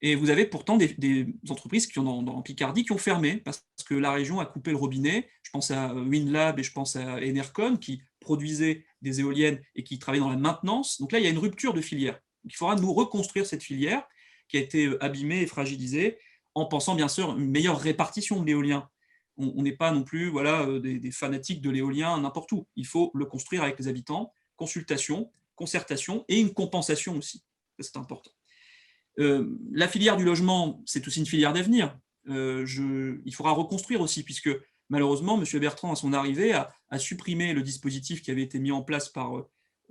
Et vous avez pourtant des entreprises qui ont dans Picardie qui ont fermé parce que la région a coupé le robinet. Je pense à WinLab et je pense à Enercon qui produisaient des éoliennes et qui travaillaient dans la maintenance. Donc là, il y a une rupture de filière. Donc, il faudra nous reconstruire cette filière qui a été abîmée et fragilisée en pensant bien sûr une meilleure répartition de l'éolien. On n'est pas non plus des fanatiques de l'éolien n'importe où. Il faut le construire avec les habitants, consultation, concertation et une compensation aussi. Ça, c'est important. La filière du logement, c'est aussi une filière d'avenir. Il faudra reconstruire aussi, puisque malheureusement, M. Bertrand, à son arrivée, a supprimé le dispositif qui avait été mis en place par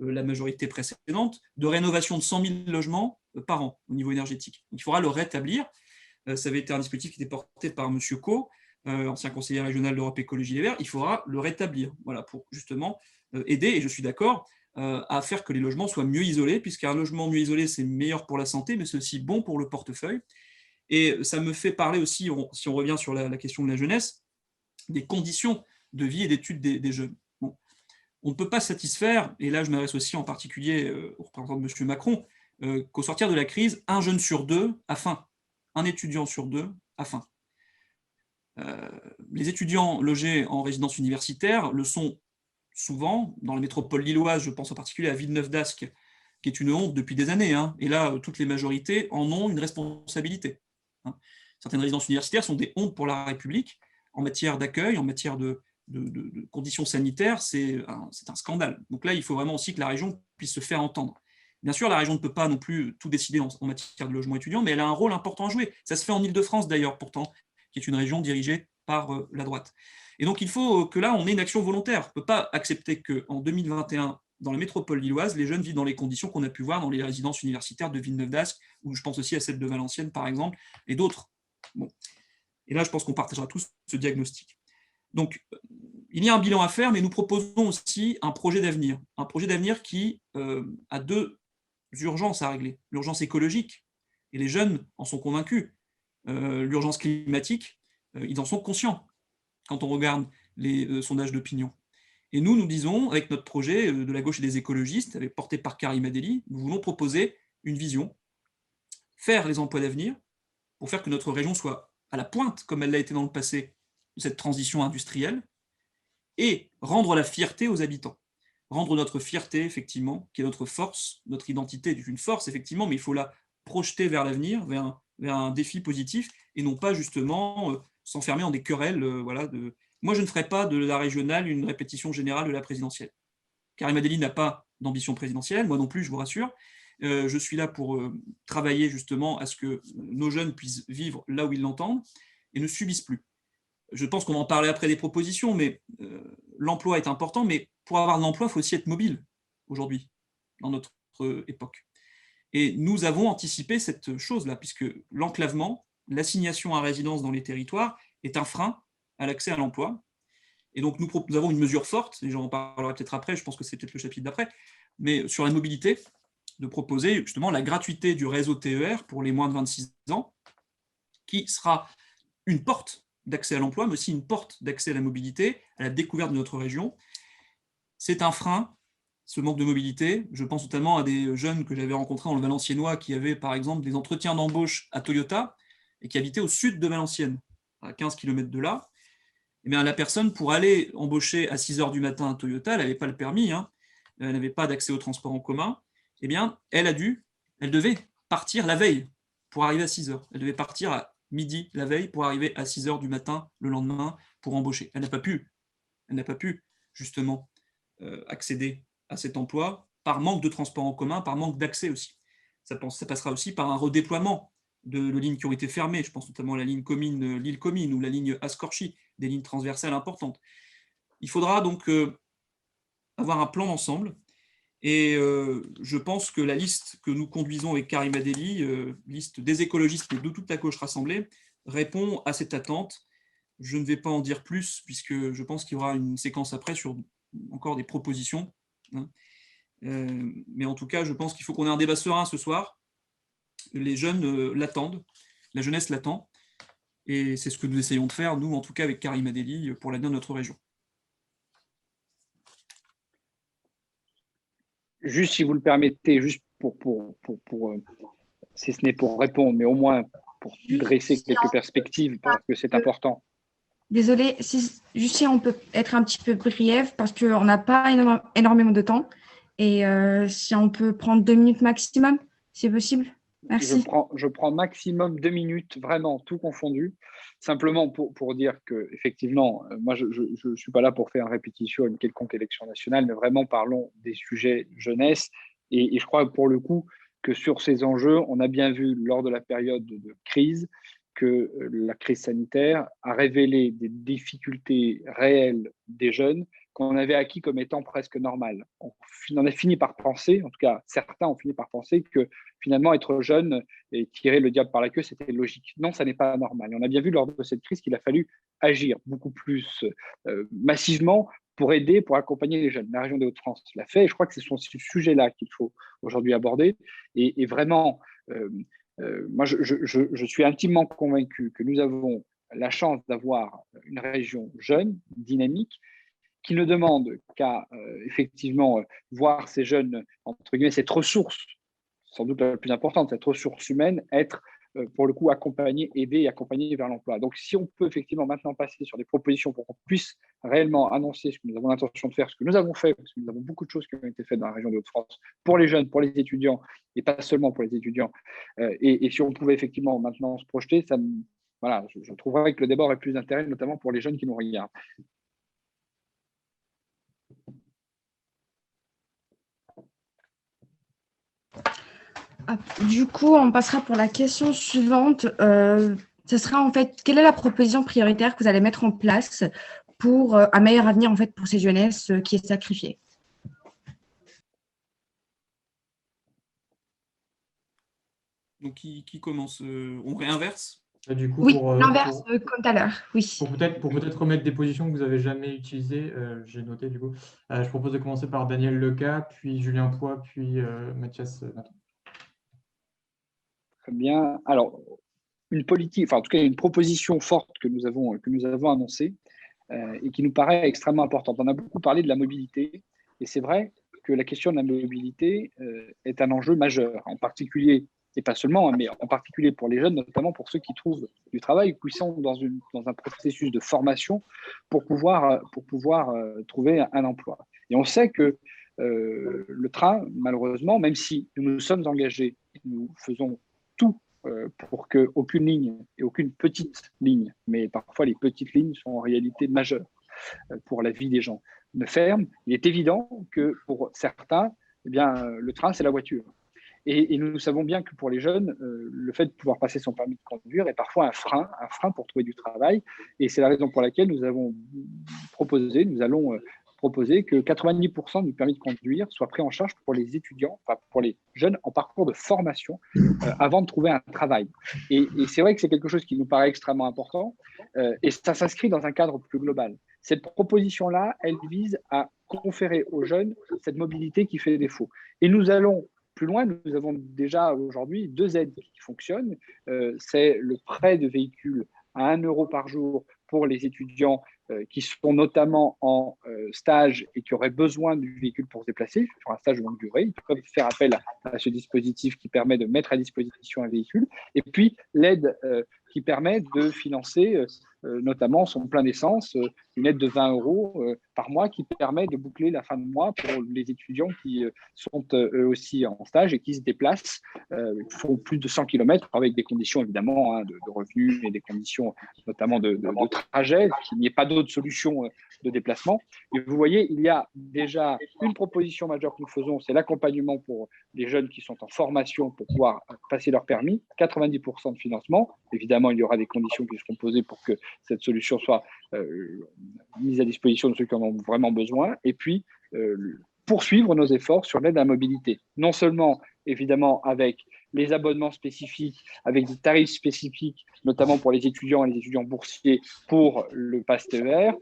la majorité précédente, de rénovation de 100 000 logements par an au niveau énergétique. Donc, il faudra le rétablir. Ça avait été un dispositif qui était porté par M. Caux, ancien conseiller régional d'Europe Écologie Les Verts. Il faudra le rétablir pour justement aider, et je suis d'accord, à faire que les logements soient mieux isolés, puisqu'un logement mieux isolé, c'est meilleur pour la santé, mais c'est aussi bon pour le portefeuille. Et ça me fait parler aussi, si on revient sur la question de la jeunesse, des conditions de vie et d'études des jeunes. Bon. On ne peut pas satisfaire, et là je m'adresse aussi en particulier au représentant de M. Macron, qu'au sortir de la crise, un jeune sur deux a faim, un étudiant sur deux a faim. Les étudiants logés en résidence universitaire le sont souvent, dans la métropole lilloise, je pense en particulier à Villeneuve-d'Ascq, qui est une honte depuis des années, hein, et là, toutes les majorités en ont une responsabilité. Hein. Certaines résidences universitaires sont des hontes pour la République, en matière d'accueil, en matière de conditions sanitaires, c'est un scandale. Donc là, il faut vraiment aussi que la région puisse se faire entendre. Bien sûr, la région ne peut pas non plus tout décider en matière de logement étudiant, mais elle a un rôle important à jouer. Ça se fait en Île-de-France d'ailleurs, pourtant, qui est une région dirigée par la droite. Et donc, il faut que là, on ait une action volontaire. On ne peut pas accepter qu'en 2021, dans la métropole lilloise, les jeunes vivent dans les conditions qu'on a pu voir dans les résidences universitaires de Villeneuve-d'Ascq, ou je pense aussi à celle de Valenciennes, par exemple, et d'autres. Bon. Et là, je pense qu'on partagera tous ce diagnostic. Donc, il y a un bilan à faire, mais nous proposons aussi un projet d'avenir qui a deux urgences à régler. L'urgence écologique, et les jeunes en sont convaincus. L'urgence climatique, ils en sont conscients quand on regarde les sondages d'opinion. Et nous disons, avec notre projet de la gauche et des écologistes, porté par Karima Delli, nous voulons proposer une vision, faire les emplois d'avenir, pour faire que notre région soit à la pointe, comme elle l'a été dans le passé, de cette transition industrielle, et rendre la fierté aux habitants. Rendre notre fierté, effectivement, qui est notre force, notre identité est une force, effectivement, mais il faut la projeter vers l'avenir, vers un défi positif, et non pas justement s'enfermer dans des querelles moi, je ne ferai pas de la régionale une répétition générale de la présidentielle. Karima Delli n'a pas d'ambition présidentielle, moi non plus, je vous rassure. Je suis là pour travailler justement à ce que nos jeunes puissent vivre là où ils l'entendent et ne subissent plus. Je pense qu'on va en parler après des propositions, mais l'emploi est important, mais pour avoir de l'emploi, il faut aussi être mobile aujourd'hui, dans notre époque. Et nous avons anticipé cette chose-là, puisque l'enclavement, l'assignation à résidence dans les territoires est un frein à l'accès à l'emploi. Et donc, nous avons une mesure forte, et j'en parlerai peut-être après, je pense que c'est peut-être le chapitre d'après, mais sur la mobilité, de proposer justement la gratuité du réseau TER pour les moins de 26 ans, qui sera une porte d'accès à l'emploi, mais aussi une porte d'accès à la mobilité, à la découverte de notre région. C'est un frein, ce manque de mobilité. Je pense notamment à des jeunes que j'avais rencontrés dans le Valenciennois qui avaient par exemple des entretiens d'embauche à Toyota et qui habitaient au sud de Valenciennes, à 15 km de là. Eh bien, la personne, pour aller embaucher à 6 heures du matin à Toyota, elle n'avait pas le permis, hein, elle n'avait pas d'accès au transport en commun, eh bien, elle devait partir la veille pour arriver à 6 heures. Elle devait partir à midi la veille pour arriver à 6 heures du matin le lendemain pour embaucher. Elle n'a pas pu justement accéder à cet emploi par manque de transport en commun, par manque d'accès aussi. Ça passera aussi par un redéploiement de lignes qui ont été fermées. Je pense notamment à la ligne Comines, Lille-Comines ou la ligne Ascorchi, des lignes transversales importantes. Il faudra donc avoir un plan d'ensemble. Et je pense que la liste que nous conduisons avec Karima Delli, liste des écologistes et de toute la gauche rassemblée, répond à cette attente. Je ne vais pas en dire plus, puisque je pense qu'il y aura une séquence après sur encore des propositions. Mais en tout cas, je pense qu'il faut qu'on ait un débat serein ce soir. Les jeunes l'attendent, la jeunesse l'attend, et c'est ce que nous essayons de faire, nous, en tout cas, avec Karima Delli, pour l'avenir de notre région. Juste, si vous le permettez, juste si ce n'est pour répondre, mais au moins pour dresser quelques perspectives, parce que c'est important. Désolée, juste si on peut être un petit peu brief, parce qu'on n'a pas énormément de temps, et si on peut prendre 2 minutes maximum, si c'est possible. Merci. Je prends maximum 2 minutes, vraiment tout confondu. Simplement pour dire que, effectivement, moi, je ne suis pas là pour faire une répétition à une quelconque élection nationale, mais vraiment parlons des sujets jeunesse. Et je crois, pour le coup, que sur ces enjeux, on a bien vu lors de la période de crise que la crise sanitaire a révélé des difficultés réelles des jeunes qu'on avait acquis comme étant presque normales. On a fini par penser, en tout cas certains ont fini par penser que finalement être jeune et tirer le diable par la queue, c'était logique. Non, ça n'est pas normal. Et on a bien vu lors de cette crise qu'il a fallu agir beaucoup plus massivement pour aider, pour accompagner les jeunes. La région des Hauts-de-France l'a fait et je crois que c'est ce sujet-là qu'il faut aujourd'hui aborder. Et vraiment, moi, je suis intimement convaincu que nous avons la chance d'avoir une région jeune, dynamique, qui ne demande qu'à effectivement voir ces jeunes, entre guillemets, cette ressource, sans doute la plus importante, cette ressource humaine, être pour le coup accompagnée, aidée et accompagnée vers l'emploi. Donc si on peut effectivement maintenant passer sur des propositions pour qu'on puisse réellement annoncer ce que nous avons l'intention de faire, ce que nous avons fait, parce que nous avons beaucoup de choses qui ont été faites dans la région de Hauts-de-France pour les jeunes, pour les étudiants, et pas seulement pour les étudiants, et si on pouvait effectivement maintenant se projeter, voilà, je trouverais que le débat aurait plus d'intérêt, notamment pour les jeunes qui nous regardent. Du coup, on passera pour la question suivante. Ce sera en fait, quelle est la proposition prioritaire que vous allez mettre en place pour un meilleur avenir en fait pour ces jeunesses qui est sacrifiée? Donc, qui commence? On réinverse? Du coup, oui, l'inverse comme tout à l'heure, oui. Pour peut-être remettre des positions que vous n'avez jamais utilisées, j'ai noté du coup. Je propose de commencer par Daniel Leca, puis Julien Poix, puis Mathias Nathan. Très bien. Alors, une politique, enfin en tout cas une proposition forte que nous avons annoncée et qui nous paraît extrêmement importante. On a beaucoup parlé de la mobilité et c'est vrai que la question de la mobilité est un enjeu majeur, en particulier, et pas seulement, mais en particulier pour les jeunes, notamment pour ceux qui trouvent du travail ou qui sont dans un processus de formation pour pouvoir trouver un emploi. Et on sait que le train, malheureusement, même si nous nous sommes engagés, nous faisons tout pour qu'aucune ligne, et aucune petite ligne, mais parfois les petites lignes sont en réalité majeures pour la vie des gens, ne ferment, il est évident que pour certains, eh bien, le train, c'est la voiture. Et nous savons bien que pour les jeunes, le fait de pouvoir passer son permis de conduire est parfois un frein pour trouver du travail. Et c'est la raison pour laquelle nous allons proposer que 90% du permis de conduire soit pris en charge pour les étudiants, enfin pour les jeunes en parcours de formation avant de trouver un travail. Et c'est vrai que c'est quelque chose qui nous paraît extrêmement important et ça s'inscrit dans un cadre plus global. Cette proposition-là, elle vise à conférer aux jeunes cette mobilité qui fait défaut. Et nous allons plus loin, nous avons déjà aujourd'hui 2 aides qui fonctionnent. C'est le prêt de véhicule à 1 euro par jour pour les étudiants qui sont notamment en stage et qui auraient besoin du véhicule pour se déplacer, sur un stage de longue durée. Ils peuvent faire appel à ce dispositif qui permet de mettre à disposition un véhicule. Et puis, l'aide qui permet de financer notamment son plein d'essence, une aide de 20 euros par mois qui permet de boucler la fin de mois pour les étudiants qui sont eux aussi en stage et qui se déplacent, font plus de 100 km avec des conditions évidemment de revenus et des conditions notamment de trajet, qu'il n'y ait pas d'autres solutions de déplacement. Et vous voyez, il y a déjà une proposition majeure que nous faisons, c'est l'accompagnement pour les jeunes qui sont en formation pour pouvoir passer leur permis, 90% de financement. Évidemment, il y aura des conditions qui seront posées pour que cette solution soit mise à disposition de ceux qui en ont vraiment besoin, et puis poursuivre nos efforts sur l'aide à la mobilité. Non seulement, évidemment, avec les abonnements spécifiques, avec des tarifs spécifiques, notamment pour les étudiants et les étudiants boursiers pour le Pass TER,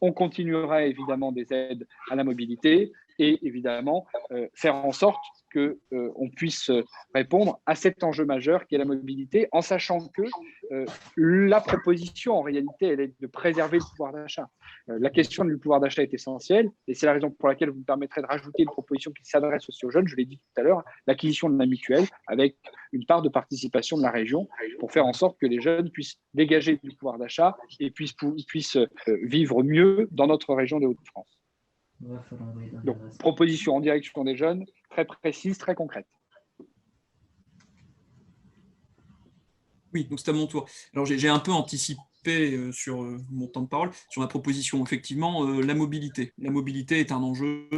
on continuera évidemment des aides à la mobilité et évidemment faire en sorte qu'on puisse répondre à cet enjeu majeur qui est la mobilité, en sachant que la proposition, en réalité, elle est de préserver le pouvoir d'achat. La question du pouvoir d'achat est essentielle, et c'est la raison pour laquelle vous me permettrez de rajouter une proposition qui s'adresse aussi aux jeunes, je l'ai dit tout à l'heure, l'acquisition de la mutuelle, avec une part de participation de la région, pour faire en sorte que les jeunes puissent dégager du pouvoir d'achat et puissent vivre mieux dans notre région des Hauts-de-France. Donc, proposition en direction des jeunes, très précise, très concrète. Oui, donc c'est à mon tour. Alors, j'ai un peu anticipé sur mon temps de parole, sur ma proposition. Effectivement, la mobilité. La mobilité est un enjeu.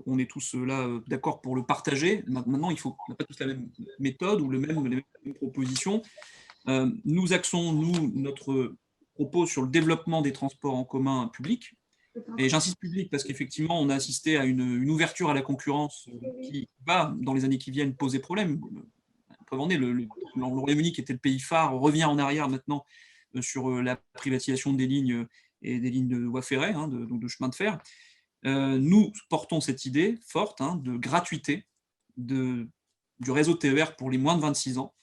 On est tous là d'accord pour le partager. Maintenant, on n'a pas tous la même méthode ou les mêmes propositions. Nous axons, notre propos sur le développement des transports en commun publics. Et j'insiste public parce qu'effectivement, on a assisté à une ouverture à la concurrence qui va, dans les années qui viennent, poser problème. Preuve en est, le Royaume-Uni, qui était le pays phare, revient en arrière maintenant sur la privatisation des lignes et des lignes de voies ferrées, donc de chemin de fer. Nous portons cette idée forte de gratuité du réseau TER pour les moins de 26 ans.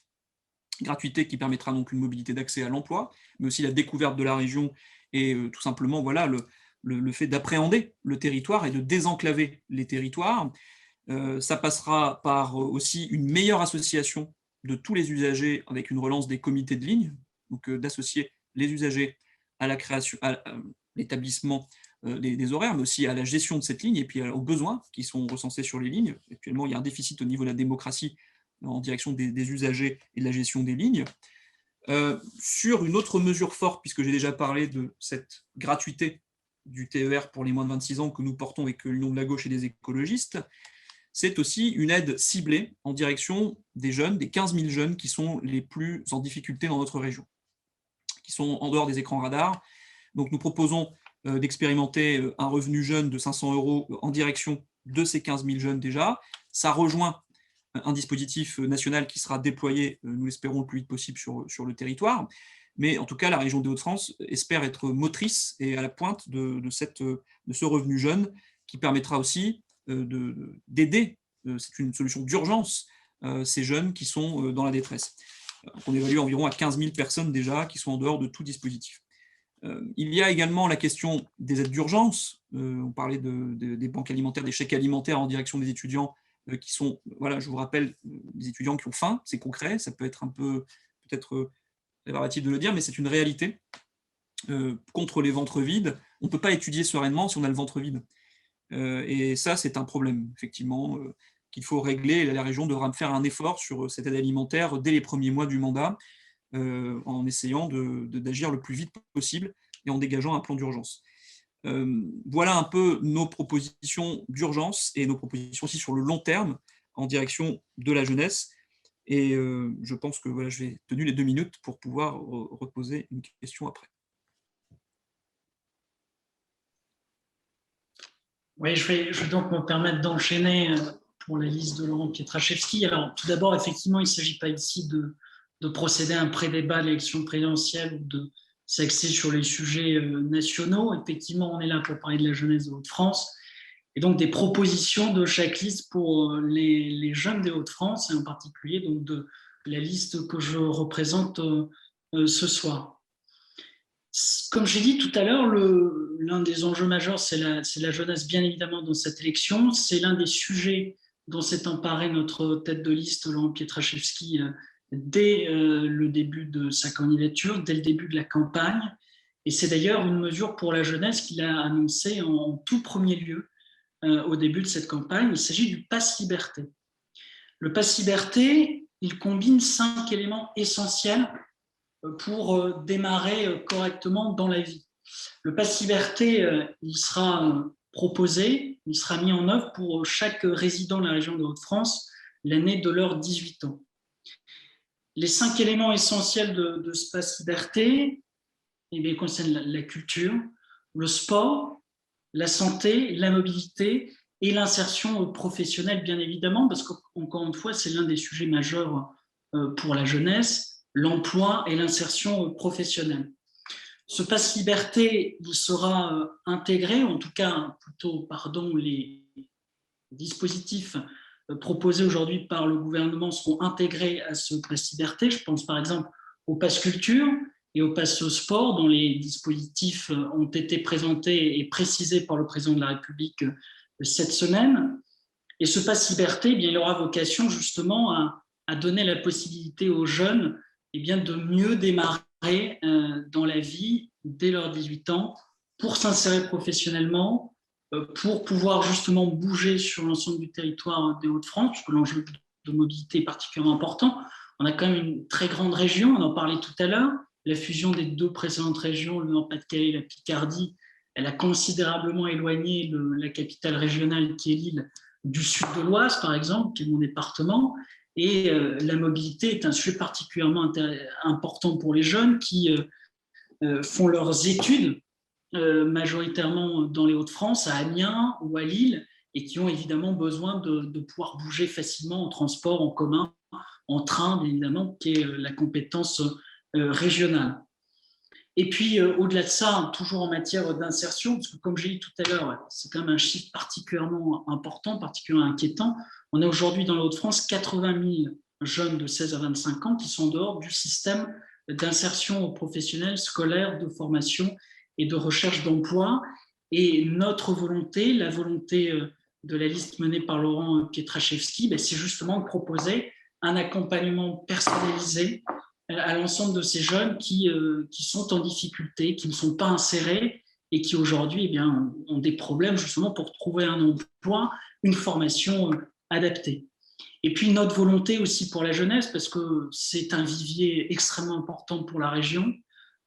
Gratuité qui permettra donc une mobilité d'accès à l'emploi, mais aussi la découverte de la région et tout simplement voilà, le fait d'appréhender le territoire et de désenclaver les territoires. Ça passera par aussi une meilleure association de tous les usagers avec une relance des comités de ligne, donc d'associer les usagers à la création, à l'établissement des horaires, mais aussi à la gestion de cette ligne et puis aux besoins qui sont recensés sur les lignes. Actuellement, il y a un déficit au niveau de la démocratie en direction des usagers et de la gestion des lignes. Sur une autre mesure forte, puisque j'ai déjà parlé de cette gratuité du TER pour les moins de 26 ans que nous portons avec l'Union de la gauche et des écologistes, c'est aussi une aide ciblée en direction des jeunes, des 15 000 jeunes qui sont les plus en difficulté dans notre région, qui sont en dehors des écrans radars. Donc nous proposons d'expérimenter un revenu jeune de 500 € en direction de ces 15 000 jeunes déjà. Ça rejoint un dispositif national qui sera déployé, nous l'espérons, le plus vite possible sur le territoire. Mais en tout cas, la région des Hauts-de-France espère être motrice et à la pointe de ce revenu jeune qui permettra aussi d'aider, c'est une solution d'urgence, ces jeunes qui sont dans la détresse. On évalue environ à 15 000 personnes déjà qui sont en dehors de tout dispositif. Il y a également la question des aides d'urgence. On parlait des banques alimentaires, des chèques alimentaires en direction des étudiants qui sont, voilà, je vous rappelle, des étudiants qui ont faim, c'est concret, ça peut être un peu, peut-être rébarbatif de le dire, mais c'est une réalité. Contre les ventres vides, on ne peut pas étudier sereinement si on a le ventre vide. Et ça, c'est un problème, effectivement, qu'il faut régler, et la région devra faire un effort sur cette aide alimentaire dès les premiers mois du mandat, en essayant d'agir le plus vite possible et en dégageant un plan d'urgence. Voilà un peu nos propositions d'urgence et nos propositions aussi sur le long terme en direction de la jeunesse. Et je pense que voilà, je vais tenu les 2 minutes pour pouvoir reposer une question après. Oui, je vais donc me permettre d'enchaîner pour la liste de Laurent Pietraszewski. Alors, tout d'abord, effectivement, il ne s'agit pas ici de procéder à un pré-débat de l'élection présidentielle ou de s'axer sur les sujets nationaux. Effectivement, on est là pour parler de la jeunesse de Hauts-de-France et donc des propositions de chaque liste pour les jeunes des Hauts-de-France, et en particulier donc de la liste que je représente ce soir. Comme j'ai dit tout à l'heure, l'un des enjeux majeurs, c'est la jeunesse, bien évidemment, dans cette élection. C'est l'un des sujets dont s'est emparé notre tête de liste, Laurent Pietraszewski, dès le début de sa candidature, dès le début de la campagne. Et c'est d'ailleurs une mesure pour la jeunesse qu'il a annoncée en tout premier lieu au début de cette campagne. Il s'agit du Pass Liberté. Le Pass Liberté, il combine 5 éléments essentiels pour démarrer correctement dans la vie. Le Pass Liberté, il sera proposé, il sera mis en œuvre pour chaque résident de la région de Hauts-de-France l'année de leurs 18 ans. Les 5 éléments essentiels de ce Pass Liberté, ils concernent la culture, le sport, la santé, la mobilité et l'insertion professionnelle, bien évidemment, parce qu'encore une fois, c'est l'un des sujets majeurs pour la jeunesse, l'emploi et l'insertion professionnelle. Ce Pass Liberté, il sera intégré, en tout cas, les dispositifs proposés aujourd'hui par le gouvernement seront intégrés à ce Pass Liberté. Je pense par exemple au Pass Culture et au Pass Sport, dont les dispositifs ont été présentés et précisés par le président de la République cette semaine. Et ce Pass Liberté, eh bien, il aura vocation justement à donner la possibilité aux jeunes de mieux démarrer dans la vie dès leurs 18 ans pour s'insérer professionnellement, pour pouvoir justement bouger sur l'ensemble du territoire des Hauts-de-France, puisque l'enjeu de mobilité est particulièrement important. On a quand même une très grande région, on en parlait tout à l'heure. La fusion des 2 précédentes régions, le Nord-Pas-de-Calais et la Picardie, elle a considérablement éloigné la capitale régionale qui est Lille du sud de l'Oise, par exemple, qui est mon département. Et la mobilité est un sujet particulièrement important pour les jeunes qui font leurs études majoritairement dans les Hauts-de-France, à Amiens ou à Lille, et qui ont évidemment besoin de pouvoir bouger facilement en transport, en commun, en train, bien évidemment, qui est la compétence régionale. Et puis, au-delà de ça, toujours en matière d'insertion, parce que comme j'ai dit tout à l'heure, c'est quand même un chiffre particulièrement important, particulièrement inquiétant. On a aujourd'hui dans les Hauts-de-France 80 000 jeunes de 16 à 25 ans qui sont en dehors du système d'insertion professionnelle, scolaire, de formation et de recherche d'emploi. Et notre volonté, la volonté de la liste menée par Laurent Pietraszewski, c'est justement de proposer un accompagnement personnalisé à l'ensemble de ces jeunes qui sont en difficulté, qui ne sont pas insérés et qui aujourd'hui ont des problèmes justement pour trouver un emploi, une formation adaptée. Et puis notre volonté aussi pour la jeunesse, parce que c'est un vivier extrêmement important pour la région.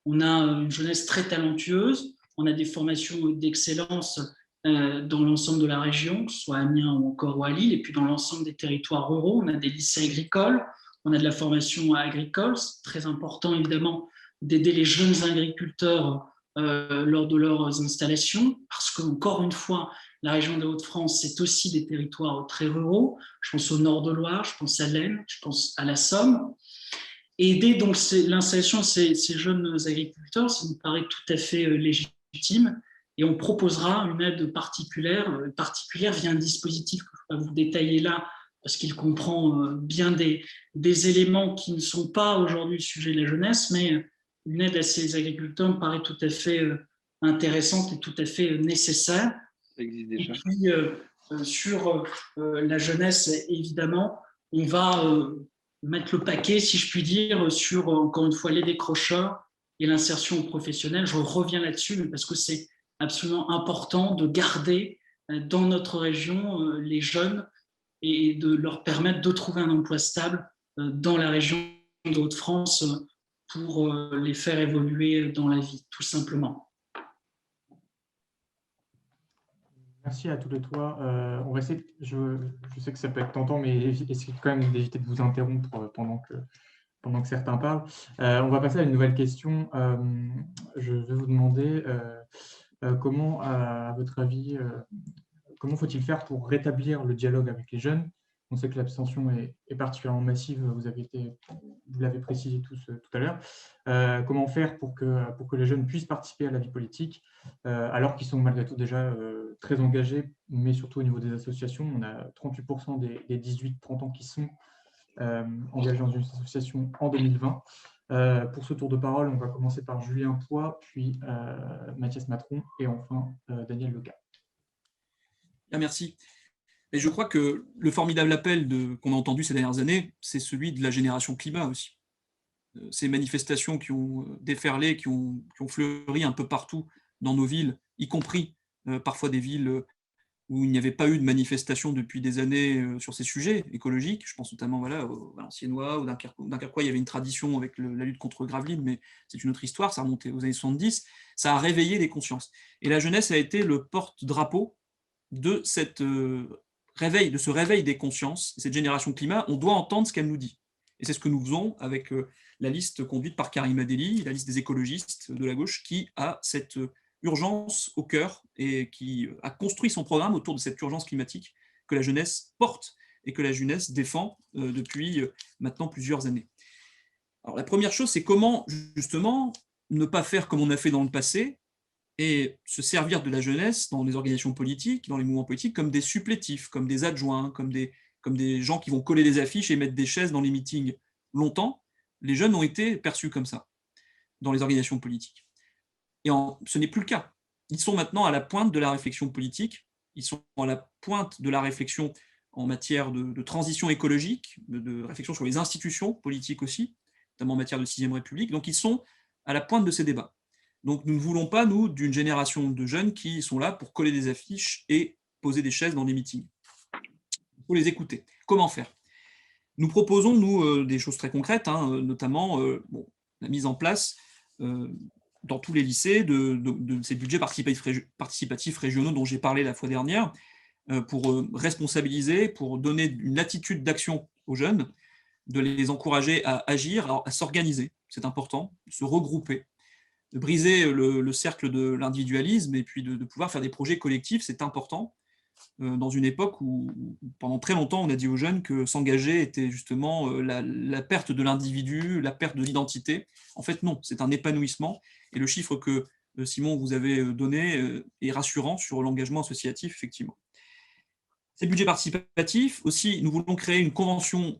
On a une jeunesse très talentueuse, on a des formations d'excellence dans l'ensemble de la région, que ce soit à Amiens ou encore à Lille, et puis dans l'ensemble des territoires ruraux, on a des lycées agricoles, on a de la formation agricole. C'est très important évidemment d'aider les jeunes agriculteurs lors de leurs installations, parce qu'encore une fois, la région des Hauts-de-France, c'est aussi des territoires très ruraux. Je pense au nord de Loire, je pense à l'Aisne, je pense à la Somme. Et aider donc l'installation de ces jeunes agriculteurs, ça nous paraît tout à fait légitime. Et on proposera une aide particulière via un dispositif que je vais vous détailler là, parce qu'il comprend bien des éléments qui ne sont pas aujourd'hui le sujet de la jeunesse, mais une aide à ces agriculteurs me paraît tout à fait intéressante et tout à fait nécessaire. Ça existe déjà. Et puis, sur la jeunesse, évidemment, on va mettre le paquet, si je puis dire, sur, encore une fois, les décrocheurs et l'insertion professionnelle. Je reviens là-dessus, parce que c'est absolument important de garder dans notre région les jeunes et de leur permettre de trouver un emploi stable dans la région de Hauts-de-France pour les faire évoluer dans la vie, tout simplement. Merci à tous les trois. On va essayer, je sais que ça peut être tentant, mais essayez quand même d'éviter de vous interrompre pendant que certains parlent. On va passer à une nouvelle question. Je vais vous demander comment, à votre avis, comment faut-il faire pour rétablir le dialogue avec les jeunes? On sait que l'abstention est particulièrement massive, vous l'avez précisé tous tout à l'heure. Comment faire pour que les jeunes puissent participer à la vie politique, alors qu'ils sont malgré tout déjà très engagés, mais surtout au niveau des associations. On a 38% des 18-30 ans qui sont engagés dans une association en 2020. Pour ce tour de parole, on va commencer par Julien Poix, puis Mathias Matron, et enfin Daniel Leca. Merci. Et je crois que le formidable appel qu'on a entendu ces dernières années, c'est celui de la génération climat aussi. Ces manifestations qui ont déferlé, qui ont fleuri un peu partout dans nos villes, y compris parfois des villes où il n'y avait pas eu de manifestation depuis des années sur ces sujets écologiques. Je pense notamment aux Valenciennois ou Dunkerquois, il y avait une tradition avec la lutte contre Gravelines, mais c'est une autre histoire, ça remontait aux années 70. Ça a réveillé les consciences. Et la jeunesse a été le porte-drapeau de ce réveil des consciences, cette génération climat. On doit entendre ce qu'elle nous dit. Et c'est ce que nous faisons avec la liste conduite par Karima Delli, la liste des écologistes de la gauche, qui a cette urgence au cœur et qui a construit son programme autour de cette urgence climatique que la jeunesse porte et que la jeunesse défend depuis maintenant plusieurs années. Alors la première chose, c'est comment justement ne pas faire comme on a fait dans le passé et se servir de la jeunesse dans les organisations politiques, dans les mouvements politiques, comme des supplétifs, comme des adjoints, comme des gens qui vont coller des affiches et mettre des chaises dans les meetings. Longtemps, les jeunes ont été perçus comme ça dans les organisations politiques. Et ce n'est plus le cas. Ils sont maintenant à la pointe de la réflexion politique, ils sont à la pointe de la réflexion en matière de transition écologique, de réflexion sur les institutions politiques aussi, notamment en matière de 6e République. Donc ils sont à la pointe de ces débats. Donc nous ne voulons pas, nous, d'une génération de jeunes qui sont là pour coller des affiches et poser des chaises dans des meetings. Il faut les écouter. Comment faire? Nous proposons, nous, des choses très concrètes, notamment la mise en place dans tous les lycées de ces budgets participatifs régionaux dont j'ai parlé la fois dernière, pour responsabiliser, pour donner une latitude d'action aux jeunes, de les encourager à agir, à s'organiser, c'est important, de se regrouper, de briser le cercle de l'individualisme et puis de pouvoir faire des projets collectifs, c'est important, dans une époque où pendant très longtemps on a dit aux jeunes que s'engager était justement la perte de l'individu, la perte de l'identité. En fait non, c'est un épanouissement et le chiffre que Simon vous avez donné est rassurant sur l'engagement associatif effectivement. Ces budgets participatifs aussi, nous voulons créer une convention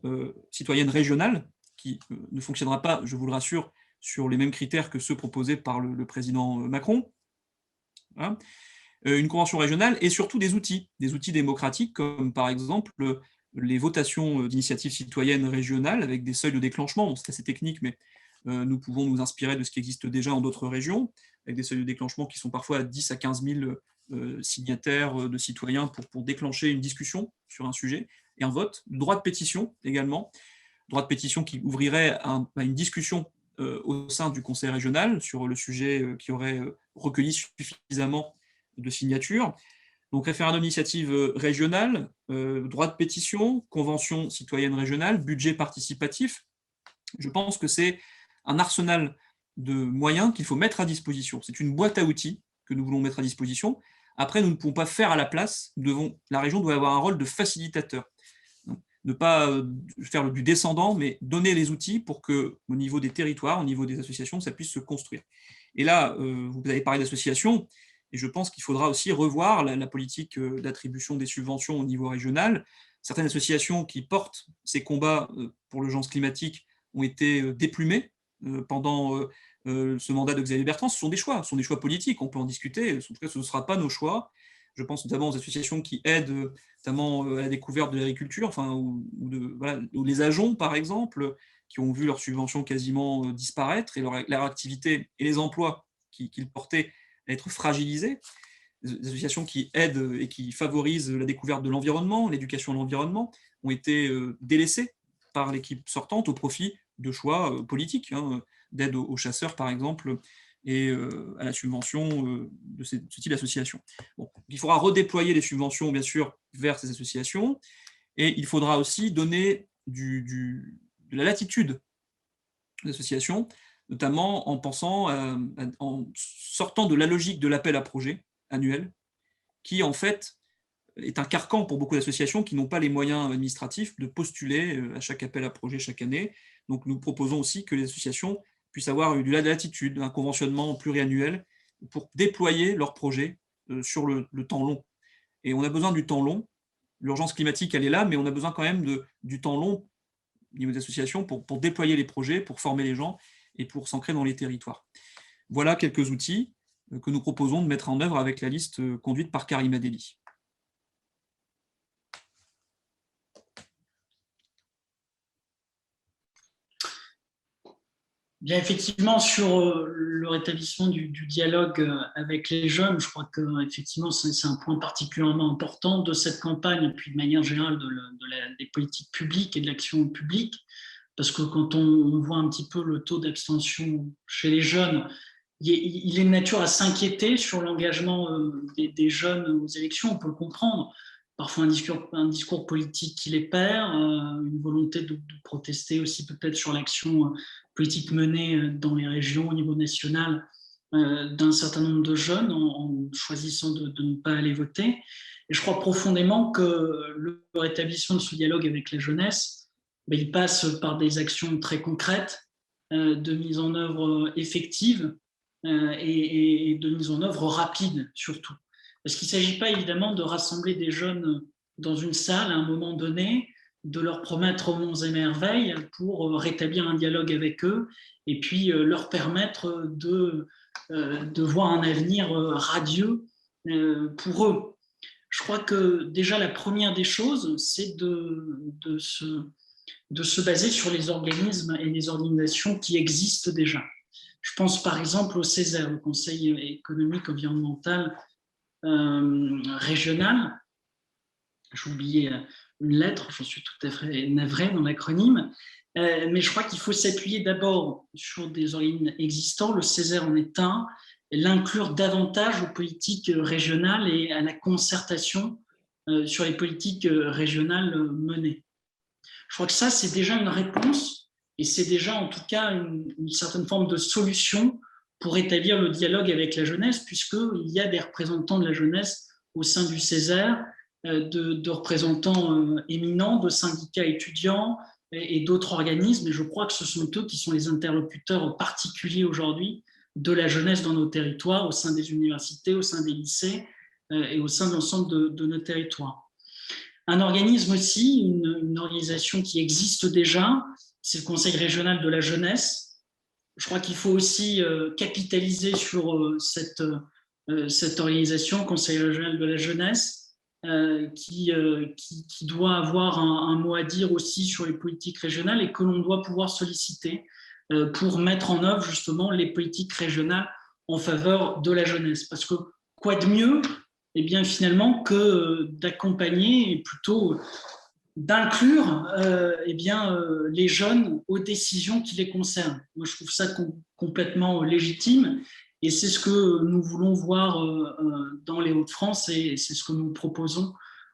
citoyenne régionale qui ne fonctionnera pas, je vous le rassure, sur les mêmes critères que ceux proposés par le président Macron. Voilà. Une convention régionale et surtout des outils démocratiques comme par exemple les votations d'initiatives citoyennes régionales avec des seuils de déclenchement. Bon, c'est assez technique, mais nous pouvons nous inspirer de ce qui existe déjà dans d'autres régions, avec des seuils de déclenchement qui sont parfois à 10 à 15 000 signataires de citoyens pour déclencher une discussion sur un sujet, et un vote. Droit de pétition également, droit de pétition qui ouvrirait à une discussion au sein du conseil régional sur le sujet qui aurait recueilli suffisamment de signatures. Donc référendum d'initiative régionale, droit de pétition, convention citoyenne régionale, budget participatif. Je pense que c'est un arsenal de moyens qu'il faut mettre à disposition. C'est une boîte à outils que nous voulons mettre à disposition. Après, nous ne pouvons pas faire à la place. La région doit avoir un rôle de facilitateur. Ne pas faire du descendant, mais donner les outils pour qu'au niveau des territoires, au niveau des associations, ça puisse se construire. Et là, vous avez parlé d'associations, et je pense qu'il faudra aussi revoir la politique d'attribution des subventions au niveau régional. Certaines associations qui portent ces combats pour l'urgence climatique ont été déplumées pendant ce mandat de Xavier Bertrand. Ce sont des choix politiques, on peut en discuter, en tout cas ce ne sera pas nos choix. Je pense notamment aux associations qui aident notamment à la découverte de l'agriculture, ou les agents par exemple, qui ont vu leurs subventions quasiment disparaître et leur activité et les emplois qu'ils portaient être fragilisés. des associations qui aident et qui favorisent la découverte de l'environnement, l'éducation à l'environnement, ont été délaissées par l'équipe sortante au profit de choix politiques, d'aide aux chasseurs par exemple, et à la subvention de ce type d'association. Bon, il faudra redéployer les subventions, bien sûr, vers ces associations, et il faudra aussi donner de la latitude aux associations, notamment en sortant de la logique de l'appel à projet annuel, qui en fait est un carcan pour beaucoup d'associations qui n'ont pas les moyens administratifs de postuler à chaque appel à projet chaque année. Donc nous proposons aussi que les associations puissent avoir de la latitude, un conventionnement pluriannuel pour déployer leurs projets sur le temps long. Et on a besoin du temps long. L'urgence climatique, elle est là, mais on a besoin quand même du temps long au niveau des associations pour déployer les projets, pour former les gens et pour s'ancrer dans les territoires. Voilà quelques outils que nous proposons de mettre en œuvre avec la liste conduite par Karima Deli. Bien, effectivement, sur le rétablissement du dialogue avec les jeunes, je crois que effectivement c'est un point particulièrement important de cette campagne et puis de manière générale des politiques publiques et de l'action publique, parce que quand on voit un petit peu le taux d'abstention chez les jeunes, il est de nature à s'inquiéter sur l'engagement des jeunes aux élections, on peut le comprendre. Parfois un discours politique qui les perd, une volonté de protester aussi peut-être sur l'action politique menée dans les régions au niveau national d'un certain nombre de jeunes en choisissant de ne pas aller voter. Et je crois profondément que le rétablissement de ce dialogue avec la jeunesse, il passe par des actions très concrètes de mise en œuvre effective et de mise en œuvre rapide surtout. Parce qu'il ne s'agit pas évidemment de rassembler des jeunes dans une salle à un moment donné, de leur promettre monts et merveilles pour rétablir un dialogue avec eux et puis leur permettre de voir un avenir radieux pour eux. Je crois que déjà la première des choses, c'est de se baser sur les organismes et les organisations qui existent déjà. Je pense par exemple au CESER, le Conseil économique environnemental régional. J'ai oublié une lettre, j'en suis tout à fait navré dans l'acronyme, mais je crois qu'il faut s'appuyer d'abord sur des organismes existants. Le CESER en est un, et l'inclure davantage aux politiques régionales et à la concertation sur les politiques régionales menées. Je crois que ça, c'est déjà une réponse et c'est déjà en tout cas une certaine forme de solution pour établir le dialogue avec la jeunesse, puisqu'il y a des représentants de la jeunesse au sein du CESER, de représentants éminents, de syndicats étudiants et d'autres organismes. Et je crois que ce sont eux qui sont les interlocuteurs particuliers aujourd'hui de la jeunesse dans nos territoires, au sein des universités, au sein des lycées et au sein de l'ensemble de nos territoires. Un organisme aussi, une organisation qui existe déjà, c'est le Conseil régional de la jeunesse. Je crois qu'il faut aussi capitaliser sur cette organisation, Conseil régional de la jeunesse, qui doit avoir un mot à dire aussi sur les politiques régionales et que l'on doit pouvoir solliciter pour mettre en œuvre justement les politiques régionales en faveur de la jeunesse. Parce que quoi de mieux, eh bien, finalement, que d'accompagner et plutôt d'inclure les jeunes aux décisions qui les concernent. Moi, je trouve ça complètement légitime et c'est ce que nous voulons voir dans les Hauts-de-France et c'est ce que nous proposons,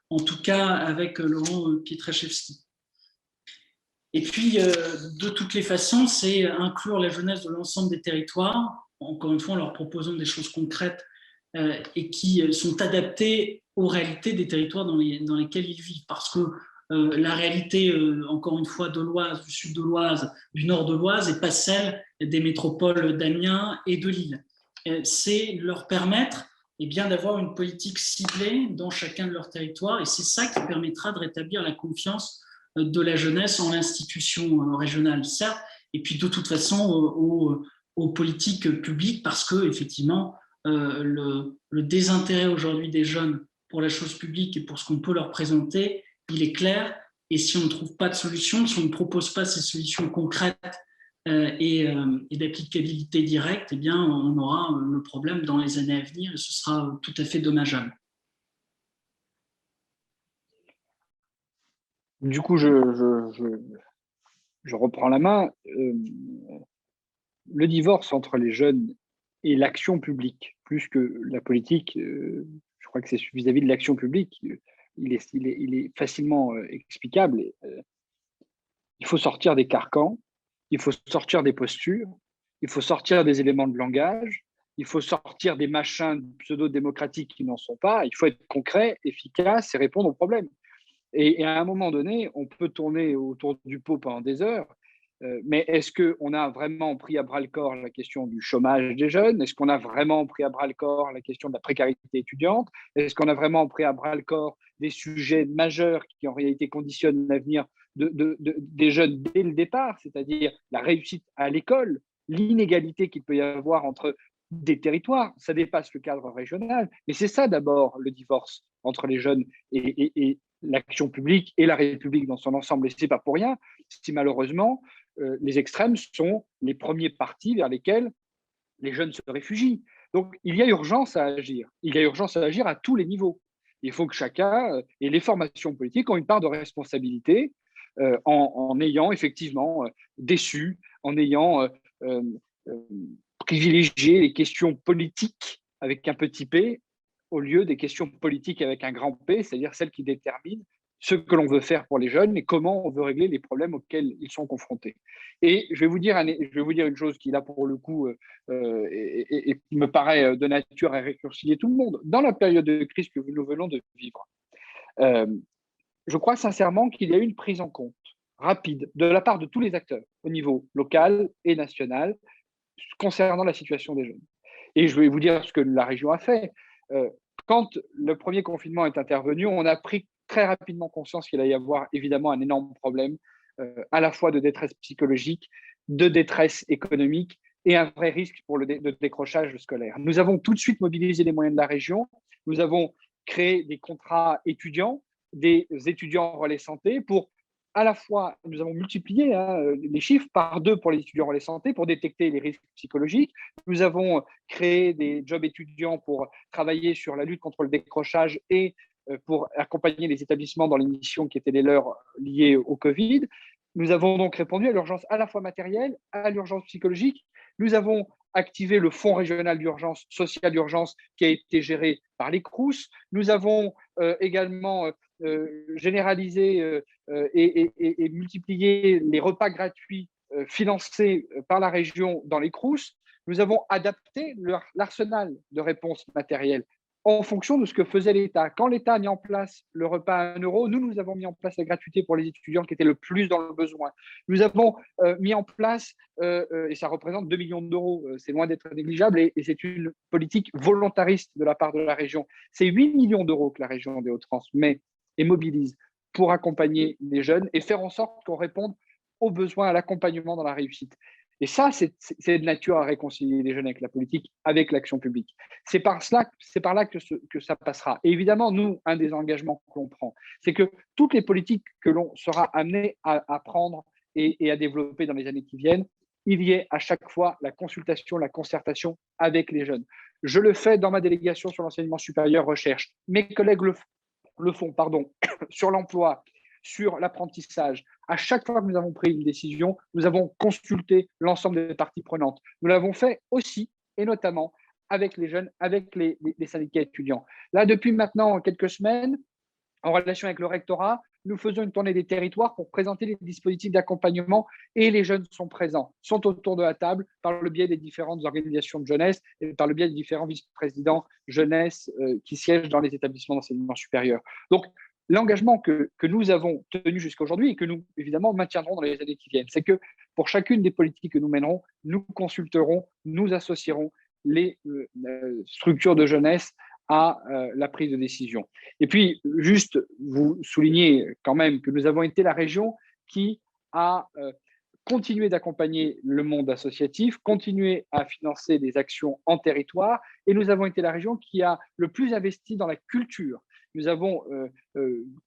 en tout cas avec Laurent Pietraszewski. Et puis, de toutes les façons, c'est inclure la jeunesse de l'ensemble des territoires, encore une fois en leur proposant des choses concrètes et qui sont adaptées aux réalités des territoires dans lesquels ils vivent. Parce que la réalité, encore une fois, de l'Oise, du sud de l'Oise, du nord de l'Oise, n'est pas celle des métropoles d'Amiens et de Lille. C'est leur permettre d'avoir une politique ciblée dans chacun de leurs territoires et c'est ça qui permettra de rétablir la confiance de la jeunesse en l'institution régionale, certes, et puis de toute façon aux politiques publiques parce que, effectivement, le désintérêt aujourd'hui des jeunes pour la chose publique et pour ce qu'on peut leur présenter, il est clair. Et si on ne trouve pas de solution, si on ne propose pas ces solutions concrètes et d'applicabilité directe, eh bien, on aura le problème dans les années à venir et ce sera tout à fait dommageable. Du coup, je reprends la main. Le divorce entre les jeunes et l'action publique, plus que la politique, je crois que c'est vis-à-vis de l'action publique, il est facilement explicable. Il faut sortir des carcans, il faut sortir des postures, il faut sortir des éléments de langage, il faut sortir des machins pseudo-démocratiques qui n'en sont pas. Il faut être concret, efficace et répondre aux problèmes. Et à un moment donné, on peut tourner autour du pot pendant des heures, mais est-ce qu'on a vraiment pris à bras-le-corps la question du chômage des jeunes? Est-ce qu'on a vraiment pris à bras-le-corps la question de la précarité étudiante? Est-ce qu'on a vraiment pris à bras-le-corps des sujets majeurs qui, en réalité, conditionnent l'avenir des jeunes dès le départ, c'est-à-dire la réussite à l'école, l'inégalité qu'il peut y avoir entre des territoires? Ça dépasse le cadre régional, mais c'est ça d'abord le divorce entre les jeunes et l'action publique et la République dans son ensemble. Et ce n'est pas pour rien si malheureusement les extrêmes sont les premiers partis vers lesquels les jeunes se réfugient. Donc il y a urgence à agir. Il y a urgence à agir à tous les niveaux. Il faut que chacun, et les formations politiques ont une part de responsabilité en ayant effectivement déçu, en ayant privilégié les questions politiques avec un petit p au lieu des questions politiques avec un grand P, c'est-à-dire celles qui déterminent ce que l'on veut faire pour les jeunes et comment on veut régler les problèmes auxquels ils sont confrontés. Et je vais vous dire une chose qui, là, pour le coup, et me paraît de nature à réconcilier tout le monde. Dans la période de crise que nous venons de vivre, je crois sincèrement qu'il y a eu une prise en compte rapide de la part de tous les acteurs au niveau local et national concernant la situation des jeunes. Et je vais vous dire ce que la région a fait. Quand le premier confinement est intervenu, on a pris très rapidement conscience qu'il allait y avoir évidemment un énorme problème, à la fois de détresse psychologique, de détresse économique et un vrai risque pour le décrochage scolaire. Nous avons tout de suite mobilisé les moyens de la région. Nous avons créé des contrats étudiants, des étudiants relais santé pour à la fois, nous avons multiplié les chiffres par 2 pour les étudiants relais santé pour détecter les risques psychologiques. Nous avons créé des jobs étudiants pour travailler sur la lutte contre le décrochage et pour accompagner les établissements dans les missions qui étaient les leurs liées au Covid. Nous avons donc répondu à l'urgence à la fois matérielle, à l'urgence psychologique. Nous avons activé le fonds régional d'urgence, social d'urgence, qui a été géré par les CROUS. Nous avons également généralisé et multiplié les repas gratuits financés par la région dans les CROUS. Nous avons adapté l'arsenal de réponses matérielles en fonction de ce que faisait l'État. Quand l'État a mis en place le repas à 1 euro, nous avons mis en place la gratuité pour les étudiants qui étaient le plus dans le besoin. Nous avons mis en place, et ça représente 2 millions d'euros, c'est loin d'être négligeable, et c'est une politique volontariste de la part de la région. C'est 8 millions d'euros que la région des Hauts-de-France met et mobilise pour accompagner les jeunes et faire en sorte qu'on réponde aux besoins, à l'accompagnement dans la réussite. Et ça, c'est de nature à réconcilier les jeunes avec la politique, avec l'action publique. C'est par là que ça passera. Et évidemment, nous, un des engagements que l'on prend, c'est que toutes les politiques que l'on sera amené à prendre et à développer dans les années qui viennent, il y ait à chaque fois la consultation, la concertation avec les jeunes. Je le fais dans ma délégation sur l'enseignement supérieur recherche. Mes collègues le font, sur l'emploi, sur l'apprentissage. À chaque fois que nous avons pris une décision, nous avons consulté l'ensemble des parties prenantes. Nous l'avons fait aussi, et notamment, avec les jeunes, avec les syndicats étudiants. Là, depuis maintenant quelques semaines, en relation avec le rectorat, nous faisons une tournée des territoires pour présenter les dispositifs d'accompagnement et les jeunes sont présents, sont autour de la table par le biais des différentes organisations de jeunesse et par le biais des différents vice-présidents jeunesse qui siègent dans les établissements d'enseignement supérieur. Donc, l'engagement que nous avons tenu jusqu'à aujourd'hui et que nous, évidemment, maintiendrons dans les années qui viennent, c'est que pour chacune des politiques que nous mènerons, nous consulterons, nous associerons les structures de jeunesse à la prise de décision. Et puis, juste vous souligner quand même que nous avons été la région qui a continué d'accompagner le monde associatif, continué à financer des actions en territoire, et nous avons été la région qui a le plus investi dans la culture. nous avons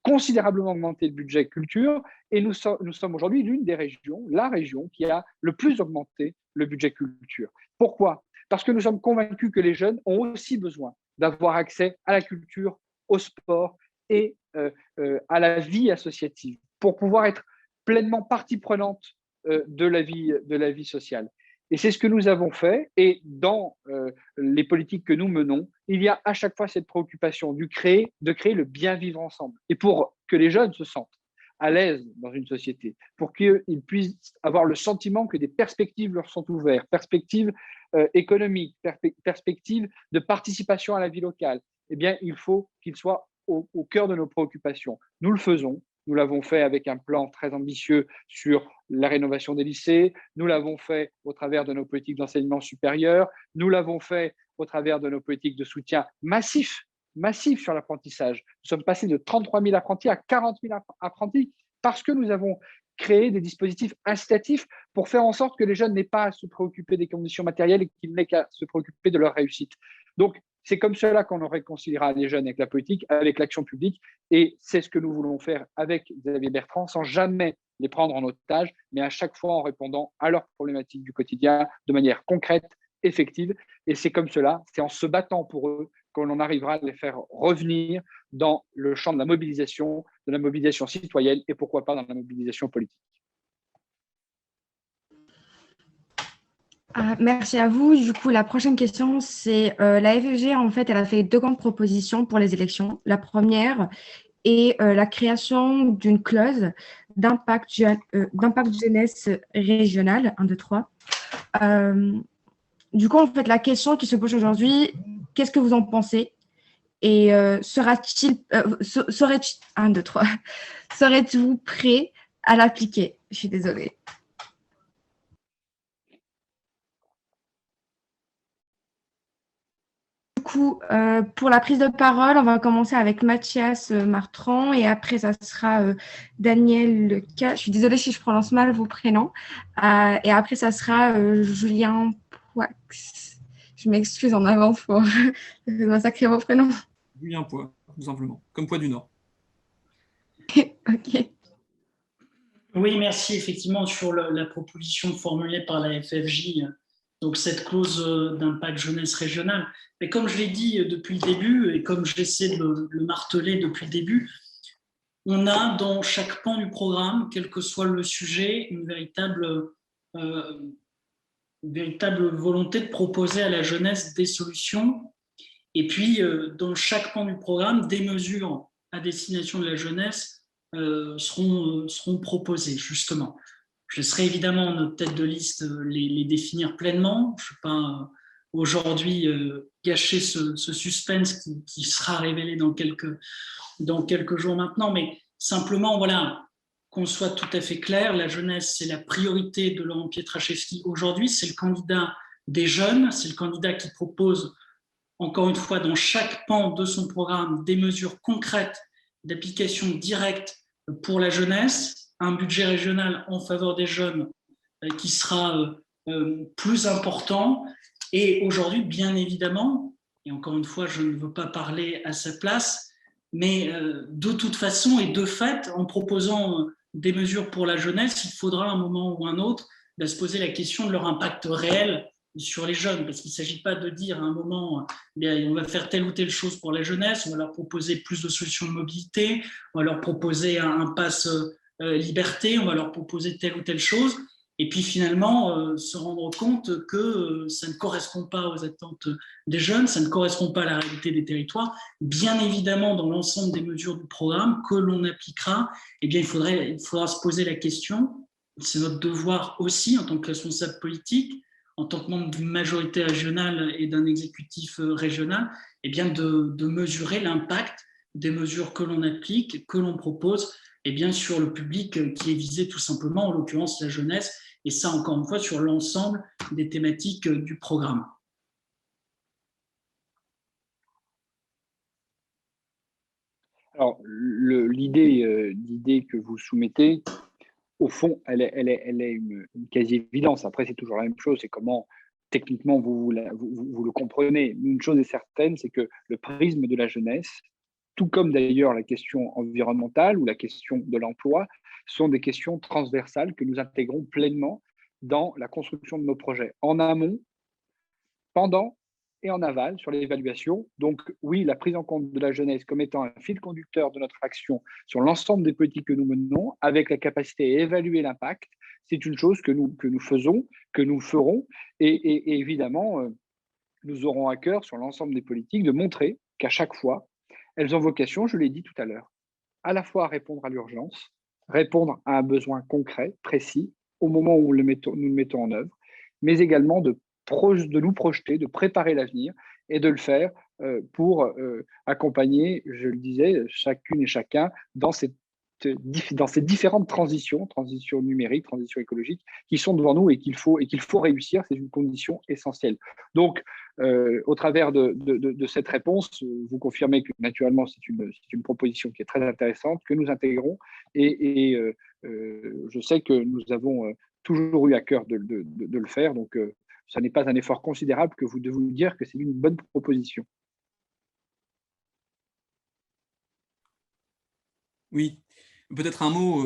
considérablement augmenté le budget culture et nous sommes aujourd'hui l'une des régions, la région qui a le plus augmenté le budget culture. Pourquoi? Parce que nous sommes convaincus que les jeunes ont aussi besoin d'avoir accès à la culture, au sport et à la vie associative pour pouvoir être pleinement partie prenante de la vie sociale. Et c'est ce que nous avons fait. Et dans les politiques que nous menons, il y a à chaque fois cette préoccupation de créer le bien vivre ensemble. Et pour que les jeunes se sentent à l'aise dans une société, pour qu'ils puissent avoir le sentiment que des perspectives leur sont ouvertes, perspectives économiques, perspectives de participation à la vie locale, eh bien, il faut qu'ils soient au cœur de nos préoccupations. Nous le faisons. Nous l'avons fait avec un plan très ambitieux sur la rénovation des lycées. Nous l'avons fait au travers de nos politiques d'enseignement supérieur. Nous l'avons fait au travers de nos politiques de soutien massif sur l'apprentissage. Nous sommes passés de 33 000 apprentis à 40 000 apprentis parce que nous avons créé des dispositifs incitatifs pour faire en sorte que les jeunes n'aient pas à se préoccuper des conditions matérielles et qu'ils n'aient qu'à se préoccuper de leur réussite. Donc, c'est comme cela qu'on réconciliera les jeunes avec la politique, avec l'action publique, et c'est ce que nous voulons faire avec Xavier Bertrand, sans jamais les prendre en otage, mais à chaque fois en répondant à leurs problématiques du quotidien de manière concrète, effective. Et c'est comme cela, c'est en se battant pour eux qu'on arrivera à les faire revenir dans le champ de la mobilisation citoyenne et pourquoi pas dans la mobilisation politique. Merci à vous. Du coup, la prochaine question, c'est la FFG, en fait, elle a fait 2 grandes propositions pour les élections. La première est la création d'une clause d'impact jeunesse régionale, 1, 2, 3. Du coup, en fait, la question qui se pose aujourd'hui, qu'est-ce que vous en pensez? Et serez-vous prêt à l'appliquer? Je suis désolée. Du coup, pour la prise de parole, on va commencer avec Mathias Martran et après, ça sera Daniel Leca. Je suis désolée si je prononce mal vos prénoms. Et après, ça sera Julien Poix. Je m'excuse en avance pour massacrer vos prénoms. Julien Poix, tout simplement, comme Poix du Nord. Ok. Oui, merci. Effectivement, sur la proposition formulée par la FFJ, donc cette clause d'impact jeunesse régionale. Mais comme je l'ai dit depuis le début et comme j'essaie de le marteler depuis le début, on a dans chaque pan du programme, quel que soit le sujet, une véritable volonté de proposer à la jeunesse des solutions. Et puis, dans chaque pan du programme, des mesures à destination de la jeunesse seront proposées, justement. Je laisserai évidemment notre tête de liste les définir pleinement. Je ne vais pas aujourd'hui gâcher ce suspense qui sera révélé dans quelques jours maintenant, mais simplement, voilà, qu'on soit tout à fait clair, la jeunesse, c'est la priorité de Laurent Pietraszewski aujourd'hui, c'est le candidat des jeunes, c'est le candidat qui propose, encore une fois, dans chaque pan de son programme, des mesures concrètes d'application directe pour la jeunesse, un budget régional en faveur des jeunes qui sera plus important. Et aujourd'hui, bien évidemment, et encore une fois, je ne veux pas parler à sa place, mais de toute façon et de fait, en proposant des mesures pour la jeunesse, il faudra à un moment ou un autre se poser la question de leur impact réel sur les jeunes, parce qu'il ne s'agit pas de dire à un moment, on va faire telle ou telle chose pour la jeunesse, on va leur proposer plus de solutions de mobilité, on va leur proposer un pass liberté, on va leur proposer telle ou telle chose, et puis finalement se rendre compte que ça ne correspond pas aux attentes des jeunes, ça ne correspond pas à la réalité des territoires. Bien évidemment, dans l'ensemble des mesures du programme que l'on appliquera, eh bien, il faudra se poser la question, c'est notre devoir aussi en tant que responsable politique, en tant que membre d'une majorité régionale et d'un exécutif régional, eh bien de mesurer l'impact des mesures que l'on applique, que l'on propose, eh bien sur le public qui est visé tout simplement, en l'occurrence la jeunesse, et ça encore une fois sur l'ensemble des thématiques du programme. Alors, l'idée que vous soumettez, au fond, elle est une quasi-évidence. Après, c'est toujours la même chose, c'est comment techniquement vous le comprenez. Une chose est certaine, c'est que le prisme de la jeunesse tout comme d'ailleurs la question environnementale ou la question de l'emploi, sont des questions transversales que nous intégrons pleinement dans la construction de nos projets, en amont, pendant et en aval sur l'évaluation. Donc oui, la prise en compte de la jeunesse comme étant un fil conducteur de notre action sur l'ensemble des politiques que nous menons, avec la capacité à évaluer l'impact, c'est une chose que nous faisons, que nous ferons, et évidemment, nous aurons à cœur sur l'ensemble des politiques de montrer qu'à chaque fois, elles ont vocation, je l'ai dit tout à l'heure, à la fois à répondre à l'urgence, répondre à un besoin concret, précis, au moment où nous le mettons en œuvre, mais également de nous projeter, de préparer l'avenir et de le faire pour accompagner, je le disais, chacune et chacun dans ces différentes transitions numériques, transitions écologiques, qui sont devant nous et qu'il faut réussir, c'est une condition essentielle. Donc, au travers de cette réponse, vous confirmez que naturellement, c'est une proposition qui est très intéressante, que nous intégrons, et je sais que nous avons toujours eu à cœur de le faire, donc ce n'est pas un effort considérable de vous dire que c'est une bonne proposition. Oui, peut-être un mot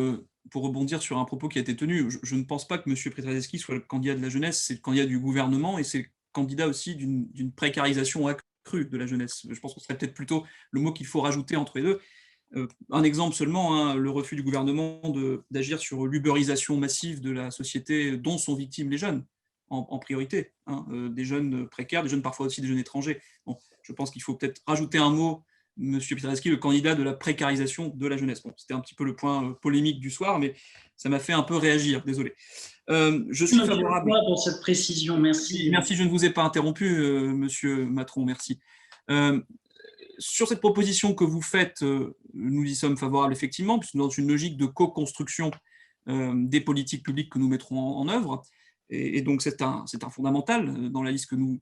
pour rebondir sur un propos qui a été tenu. Je ne pense pas que M. Petrazeski soit le candidat de la jeunesse, c'est le candidat du gouvernement et c'est le candidat aussi d'une précarisation accrue de la jeunesse. Je pense que ce serait peut-être plutôt le mot qu'il faut rajouter entre les deux. Un exemple seulement, hein, le refus du gouvernement d'agir sur l'uberisation massive de la société dont sont victimes les jeunes, en priorité, hein, des jeunes précaires, des jeunes parfois aussi des jeunes étrangers. Bon, je pense qu'il faut peut-être rajouter un mot, M. Petrazeski, le candidat de la précarisation de la jeunesse. Bon, c'était un petit peu le point polémique du soir, mais ça m'a fait un peu réagir, désolé. Je suis favorable pour cette précision, merci. Merci, je ne vous ai pas interrompu, Monsieur Matron, merci. Sur cette proposition que vous faites, nous y sommes favorables effectivement, puisque nous sommes dans une logique de co-construction des politiques publiques que nous mettrons en œuvre, et donc c'est un fondamental dans la liste que nous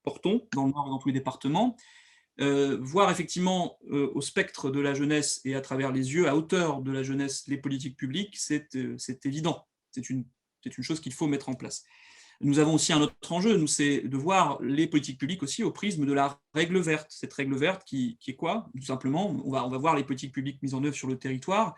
portons dans le Nord et dans tous les départements. Voir effectivement au spectre de la jeunesse et à travers les yeux, à hauteur de la jeunesse, les politiques publiques, c'est évident. C'est une chose qu'il faut mettre en place. Nous avons aussi un autre enjeu, c'est de voir les politiques publiques aussi au prisme de la règle verte. Cette règle verte qui est quoi? Tout simplement, on va voir les politiques publiques mises en œuvre sur le territoire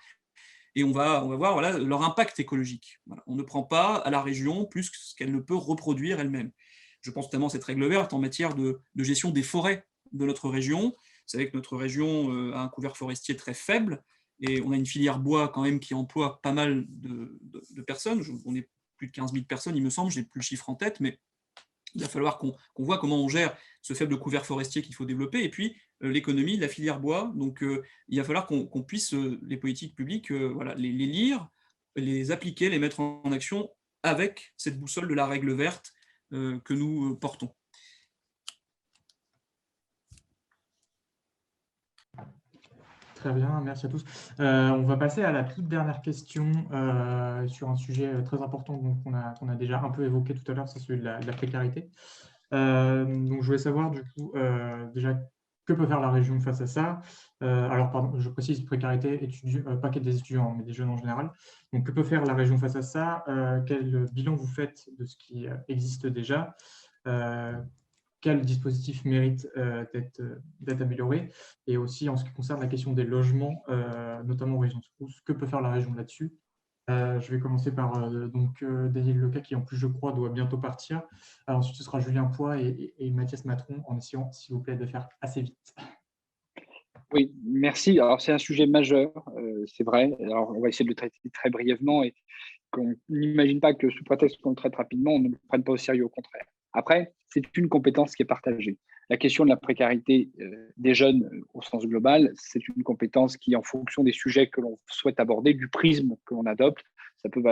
et on va voir voilà, leur impact écologique. Voilà. On ne prend pas à la région plus que ce qu'elle ne peut reproduire elle-même. Je pense notamment à cette règle verte en matière de gestion des forêts de notre région. Vous savez que notre région a un couvert forestier très faible et on a une filière bois quand même qui emploie pas mal de personnes. On est plus de 15 000 personnes, il me semble, je n'ai plus le chiffre en tête, mais il va falloir qu'on voit comment on gère ce faible couvert forestier qu'il faut développer, et puis l'économie de la filière bois. Donc il va falloir qu'on puisse, les politiques publiques, voilà, les lire, les appliquer, les mettre en action avec cette boussole de la règle verte que nous portons. Très bien, merci à tous. On va passer à la toute dernière question sur un sujet très important qu'on a déjà un peu évoqué tout à l'heure, c'est celui de la précarité. Donc, je voulais savoir du coup déjà que peut faire la région face à ça. Alors, pardon, je précise précarité, pas que des étudiants, mais des jeunes en général. Donc, que peut faire la région face à ça? Quel bilan vous faites de ce qui existe déjà? Quel dispositif mérite d'être amélioré? Et aussi, en ce qui concerne la question des logements, notamment en région Crous, que peut faire la région là-dessus? Je vais commencer par Daniel Leca, qui en plus, je crois, doit bientôt partir. Ensuite, ce sera Julien Poix et Mathias Matron, en essayant, s'il vous plaît, de faire assez vite. Oui, merci. Alors, c'est un sujet majeur, c'est vrai. Alors, on va essayer de le traiter très brièvement et qu'on n'imagine pas que sous prétexte qu'on le traite rapidement, on ne le prenne pas au sérieux, au contraire. Après, c'est une compétence qui est partagée. La question de la précarité des jeunes au sens global, c'est une compétence qui, en fonction des sujets que l'on souhaite aborder, du prisme que l'on adopte, ça peut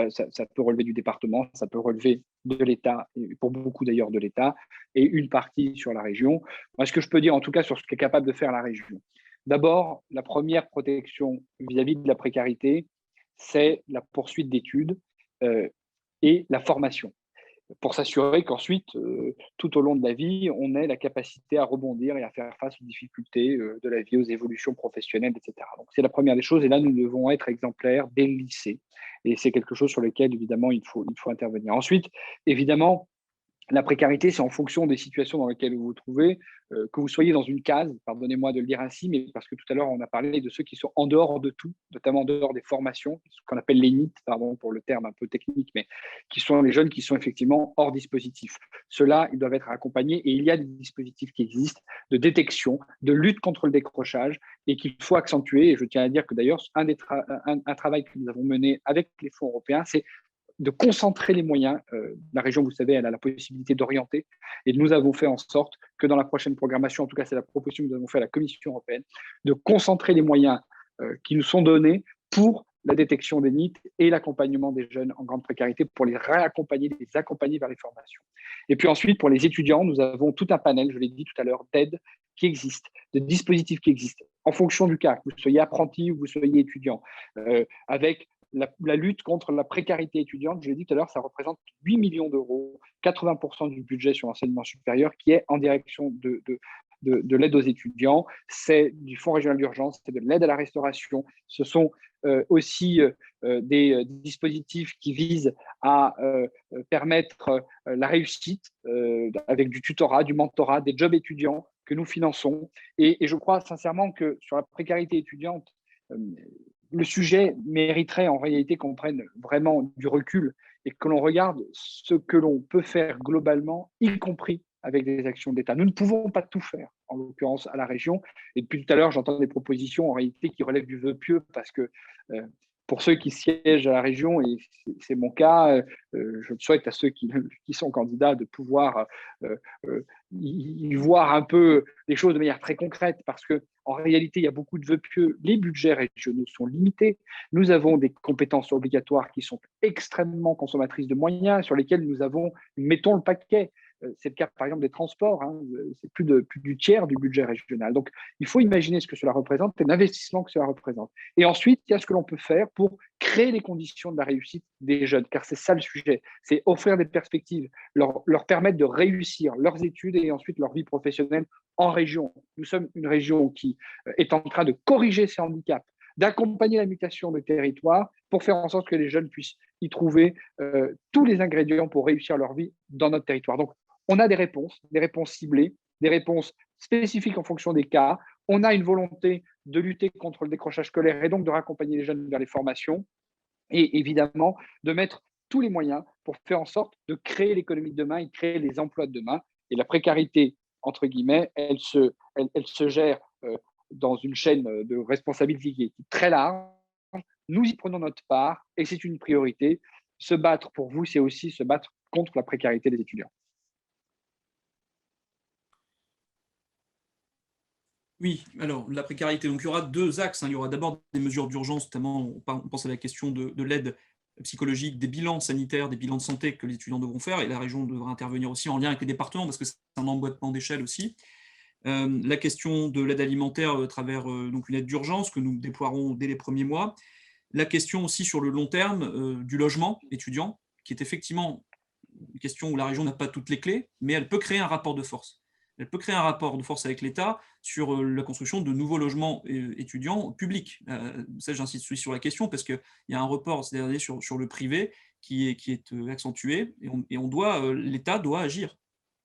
relever du département, ça peut relever de l'État, et pour beaucoup d'ailleurs de l'État, et une partie sur la région. Moi, ce que je peux dire en tout cas sur ce qu'est capable de faire la région. D'abord, la première protection vis-à-vis de la précarité, c'est la poursuite d'études et la formation, pour s'assurer qu'ensuite, tout au long de la vie, on ait la capacité à rebondir et à faire face aux difficultés de la vie, aux évolutions professionnelles, etc. Donc, c'est la première des choses. Et là, nous devons être exemplaires dès le lycée. Et c'est quelque chose sur lequel, évidemment, il faut intervenir. Ensuite, évidemment, La précarité, c'est en fonction des situations dans lesquelles vous vous trouvez, que vous soyez dans une case, pardonnez-moi de le dire ainsi, mais parce que tout à l'heure, on a parlé de ceux qui sont en dehors de tout, notamment en dehors des formations, ce qu'on appelle les NEET, pardon pour le terme un peu technique, mais qui sont les jeunes qui sont effectivement hors dispositif. Ceux-là, ils doivent être accompagnés et il y a des dispositifs qui existent de détection, de lutte contre le décrochage et qu'il faut accentuer. Et je tiens à dire que d'ailleurs, un travail que nous avons mené avec les fonds européens, c'est de concentrer les moyens. La région, vous savez, elle a la possibilité d'orienter. Et nous avons fait en sorte que dans la prochaine programmation, en tout cas, c'est la proposition que nous avons fait à la Commission européenne, de concentrer les moyens qui nous sont donnés pour la détection des NEET et l'accompagnement des jeunes en grande précarité pour les réaccompagner, les accompagner vers les formations. Et puis ensuite, pour les étudiants, nous avons tout un panel, je l'ai dit tout à l'heure, d'aides qui existent, de dispositifs qui existent, en fonction du cas, que vous soyez apprenti ou que vous soyez étudiant, avec la lutte contre la précarité étudiante, je l'ai dit tout à l'heure, ça représente 8 millions d'euros, 80% du budget sur l'enseignement supérieur qui est en direction de l'aide aux étudiants. C'est du Fonds régional d'urgence, c'est de l'aide à la restauration. Ce sont aussi des dispositifs qui visent à permettre la réussite avec du tutorat, du mentorat, des jobs étudiants que nous finançons. Et je crois sincèrement que sur la précarité étudiante, le sujet mériterait en réalité qu'on prenne vraiment du recul et que l'on regarde ce que l'on peut faire globalement, y compris avec des actions d'État. Nous ne pouvons pas tout faire, en l'occurrence à la région. Et depuis tout à l'heure, j'entends des propositions en réalité qui relèvent du vœu pieux parce que pour ceux qui siègent à la région, et c'est mon cas, je souhaite à ceux qui sont candidats de pouvoir y voir un peu les choses de manière très concrète, parce qu'en réalité, il y a beaucoup de vœux pieux. Les budgets régionaux sont limités. Nous avons des compétences obligatoires qui sont extrêmement consommatrices de moyens, sur lesquelles nous mettons le paquet. C'est le cas, par exemple, des transports. Hein. C'est plus du tiers du budget régional. Donc, il faut imaginer ce que cela représente et l'investissement que cela représente. Et ensuite, il y a ce que l'on peut faire pour créer les conditions de la réussite des jeunes, car c'est ça le sujet. C'est offrir des perspectives, leur permettre de réussir leurs études et ensuite leur vie professionnelle en région. Nous sommes une région qui est en train de corriger ces handicaps, d'accompagner la mutation des territoires pour faire en sorte que les jeunes puissent y trouver tous les ingrédients pour réussir leur vie dans notre territoire. Donc, on a des réponses ciblées, des réponses spécifiques en fonction des cas. On a une volonté de lutter contre le décrochage scolaire et donc de raccompagner les jeunes vers les formations et évidemment de mettre tous les moyens pour faire en sorte de créer l'économie de demain et créer les emplois de demain. Et la précarité, entre guillemets, elle se gère dans une chaîne de responsabilité qui est très large. Nous y prenons notre part et c'est une priorité. Se battre pour vous, c'est aussi se battre contre la précarité des étudiants. Oui, alors la précarité, donc il y aura deux axes. Il y aura d'abord des mesures d'urgence, notamment on pense à la question de l'aide psychologique, des bilans sanitaires, des bilans de santé que les étudiants devront faire, et la région devra intervenir aussi en lien avec les départements, parce que c'est un emboîtement d'échelle aussi. La question de l'aide alimentaire à travers donc une aide d'urgence que nous déploierons dès les premiers mois. La question aussi sur le long terme du logement étudiant, qui est effectivement une question où la région n'a pas toutes les clés, mais elle peut créer un rapport de force. Elle peut créer un rapport de force avec l'État sur la construction de nouveaux logements étudiants publics. Ça, j'insiste sur la question parce qu'il y a un report ces derniers sur le privé qui est accentué et l'État doit agir.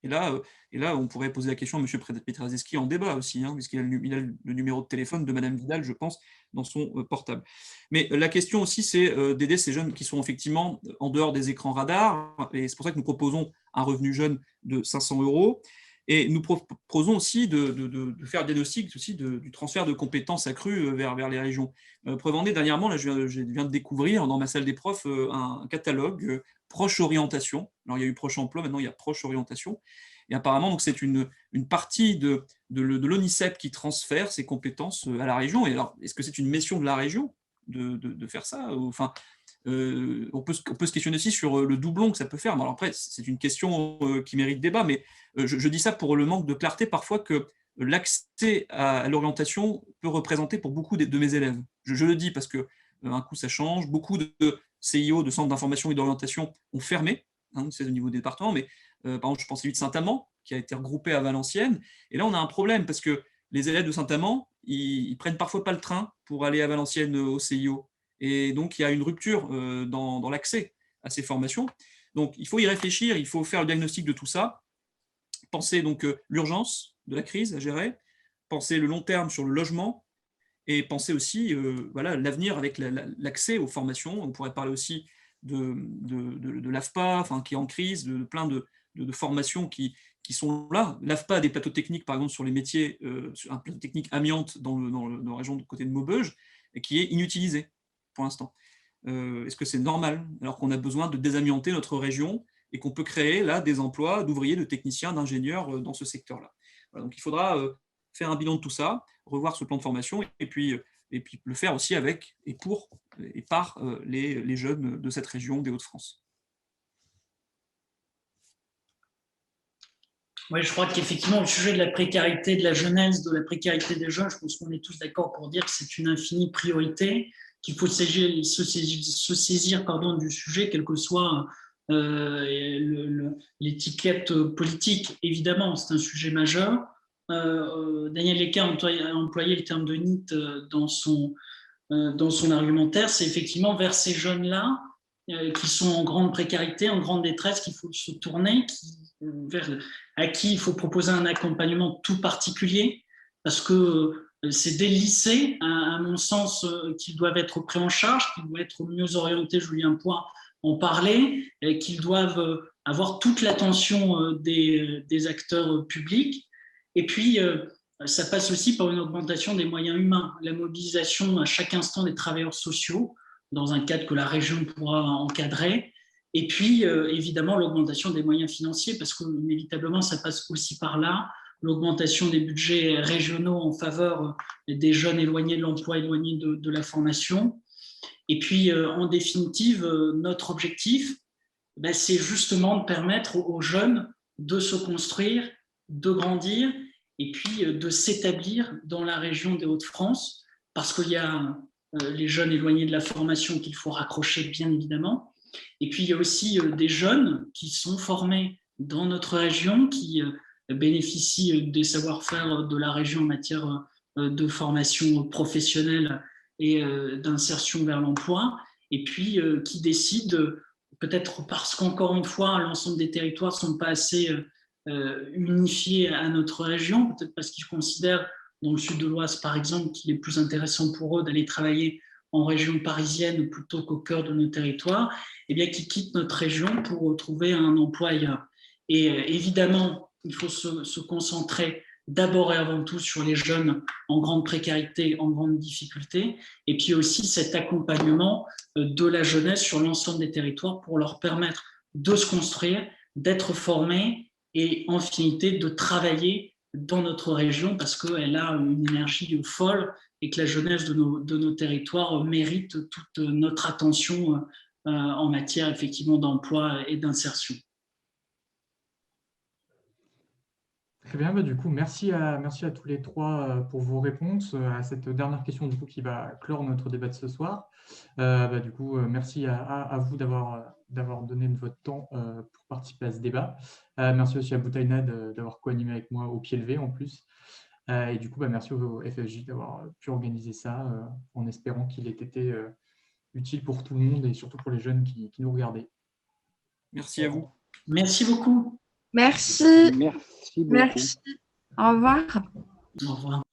Et là, on pourrait poser la question à M. Petrazeski en débat aussi, hein, puisqu'il a le numéro de téléphone de Mme Vidal, je pense, dans son portable. Mais la question aussi, c'est d'aider ces jeunes qui sont effectivement en dehors des écrans radars. Et c'est pour ça que nous proposons un revenu jeune de 500 €. Et nous proposons aussi de faire le diagnostic aussi du transfert de compétences accrues vers les régions. Preuve en est, dernièrement, là, je viens de découvrir dans ma salle des profs un catalogue proche orientation. Alors, il y a eu proche emploi, maintenant il y a proche orientation. Et apparemment, donc, c'est une partie de l'ONICEP qui transfère ses compétences à la région. Et alors, est-ce que c'est une mission de la région de faire ça? Enfin, on peut se questionner aussi sur le doublon que ça peut faire. Alors après, c'est une question qui mérite débat, mais je dis ça pour le manque de clarté parfois que l'accès à l'orientation peut représenter pour beaucoup de mes élèves. Je le dis parce que un coup ça change, beaucoup de CIO, de centres d'information et d'orientation, ont fermé, hein, c'est au niveau des départements, mais par exemple, je pense à celui de Saint-Amand, qui a été regroupé à Valenciennes, et là on a un problème parce que les élèves de Saint-Amand, ils prennent parfois pas le train pour aller à Valenciennes au CIO. Et donc, il y a une rupture dans l'accès à ces formations. Donc, il faut y réfléchir, il faut faire le diagnostic de tout ça, penser donc l'urgence de la crise à gérer, penser le long terme sur le logement, et penser aussi l'avenir avec l'accès aux formations. On pourrait parler aussi de l'AFPA, qui est en crise, de plein de formations qui sont là. L'AFPA a des plateaux techniques, par exemple, sur les métiers, un plateau technique amiante dans la région de côté de Maubeuge, et qui est inutilisé pour l'instant. Est-ce que c'est normal, alors qu'on a besoin de désamianter notre région et qu'on peut créer là des emplois d'ouvriers, de techniciens, d'ingénieurs dans ce secteur-là? Voilà, donc il faudra faire un bilan de tout ça, revoir ce plan de formation et puis le faire aussi avec et pour et par les jeunes de cette région des Hauts-de-France. Oui, je crois qu'effectivement, le sujet de la précarité de la jeunesse, de la précarité des jeunes, je pense qu'on est tous d'accord pour dire que c'est une infinie priorité, qu'il faut se saisir du sujet, quelle que soit l'étiquette politique. Évidemment, c'est un sujet majeur. Daniel Lecas a employé le terme de NEET dans son argumentaire. C'est effectivement vers ces jeunes-là qui sont en grande précarité, en grande détresse, qu'il faut se tourner, à qui il faut proposer un accompagnement tout particulier, parce que c'est dès le lycée, à mon sens, qu'ils doivent être pris en charge, qu'ils doivent être mieux orientés, Julien Poix en parlait, qu'ils doivent avoir toute l'attention des acteurs publics. Et puis, ça passe aussi par une augmentation des moyens humains, la mobilisation à chaque instant des travailleurs sociaux, dans un cadre que la région pourra encadrer, et puis évidemment l'augmentation des moyens financiers, parce qu'inévitablement ça passe aussi par là, l'augmentation des budgets régionaux en faveur des jeunes éloignés de l'emploi, éloignés de la formation. Et puis en définitive, notre objectif, c'est justement de permettre aux jeunes de se construire, de grandir, et puis de s'établir dans la région des Hauts-de-France, parce qu'il y a les jeunes éloignés de la formation qu'il faut raccrocher, bien évidemment. Et puis, il y a aussi des jeunes qui sont formés dans notre région, qui bénéficient des savoir-faire de la région en matière de formation professionnelle et d'insertion vers l'emploi, et puis qui décident, peut-être parce qu'encore une fois, l'ensemble des territoires ne sont pas assez unifiés à notre région, peut-être parce qu'ils considèrent dans le sud de l'Oise, par exemple, qu'il est plus intéressant pour eux d'aller travailler en région parisienne plutôt qu'au cœur de nos territoires, eh bien, qui quittent notre région pour trouver un emploi ailleurs. Et évidemment, il faut se concentrer d'abord et avant tout sur les jeunes en grande précarité, en grande difficulté, et puis aussi cet accompagnement de la jeunesse sur l'ensemble des territoires pour leur permettre de se construire, d'être formés et en finalité de travailler dans notre région, parce qu'elle a une énergie folle et que la jeunesse de nos territoires mérite toute notre attention en matière effectivement d'emploi et d'insertion. Très bien, du coup, merci à tous les trois pour vos réponses à cette dernière question du coup, qui va clore notre débat de ce soir. Du coup, merci à vous d'avoir donné de votre temps pour participer à ce débat. Merci aussi à Boutaina d'avoir co-animé avec moi au pied levé en plus. Et du coup, merci au FFJ d'avoir pu organiser ça en espérant qu'il ait été utile pour tout le monde et surtout pour les jeunes qui nous regardaient. Merci à vous. Merci beaucoup. Merci. Merci beaucoup. Merci. Au revoir. Au revoir.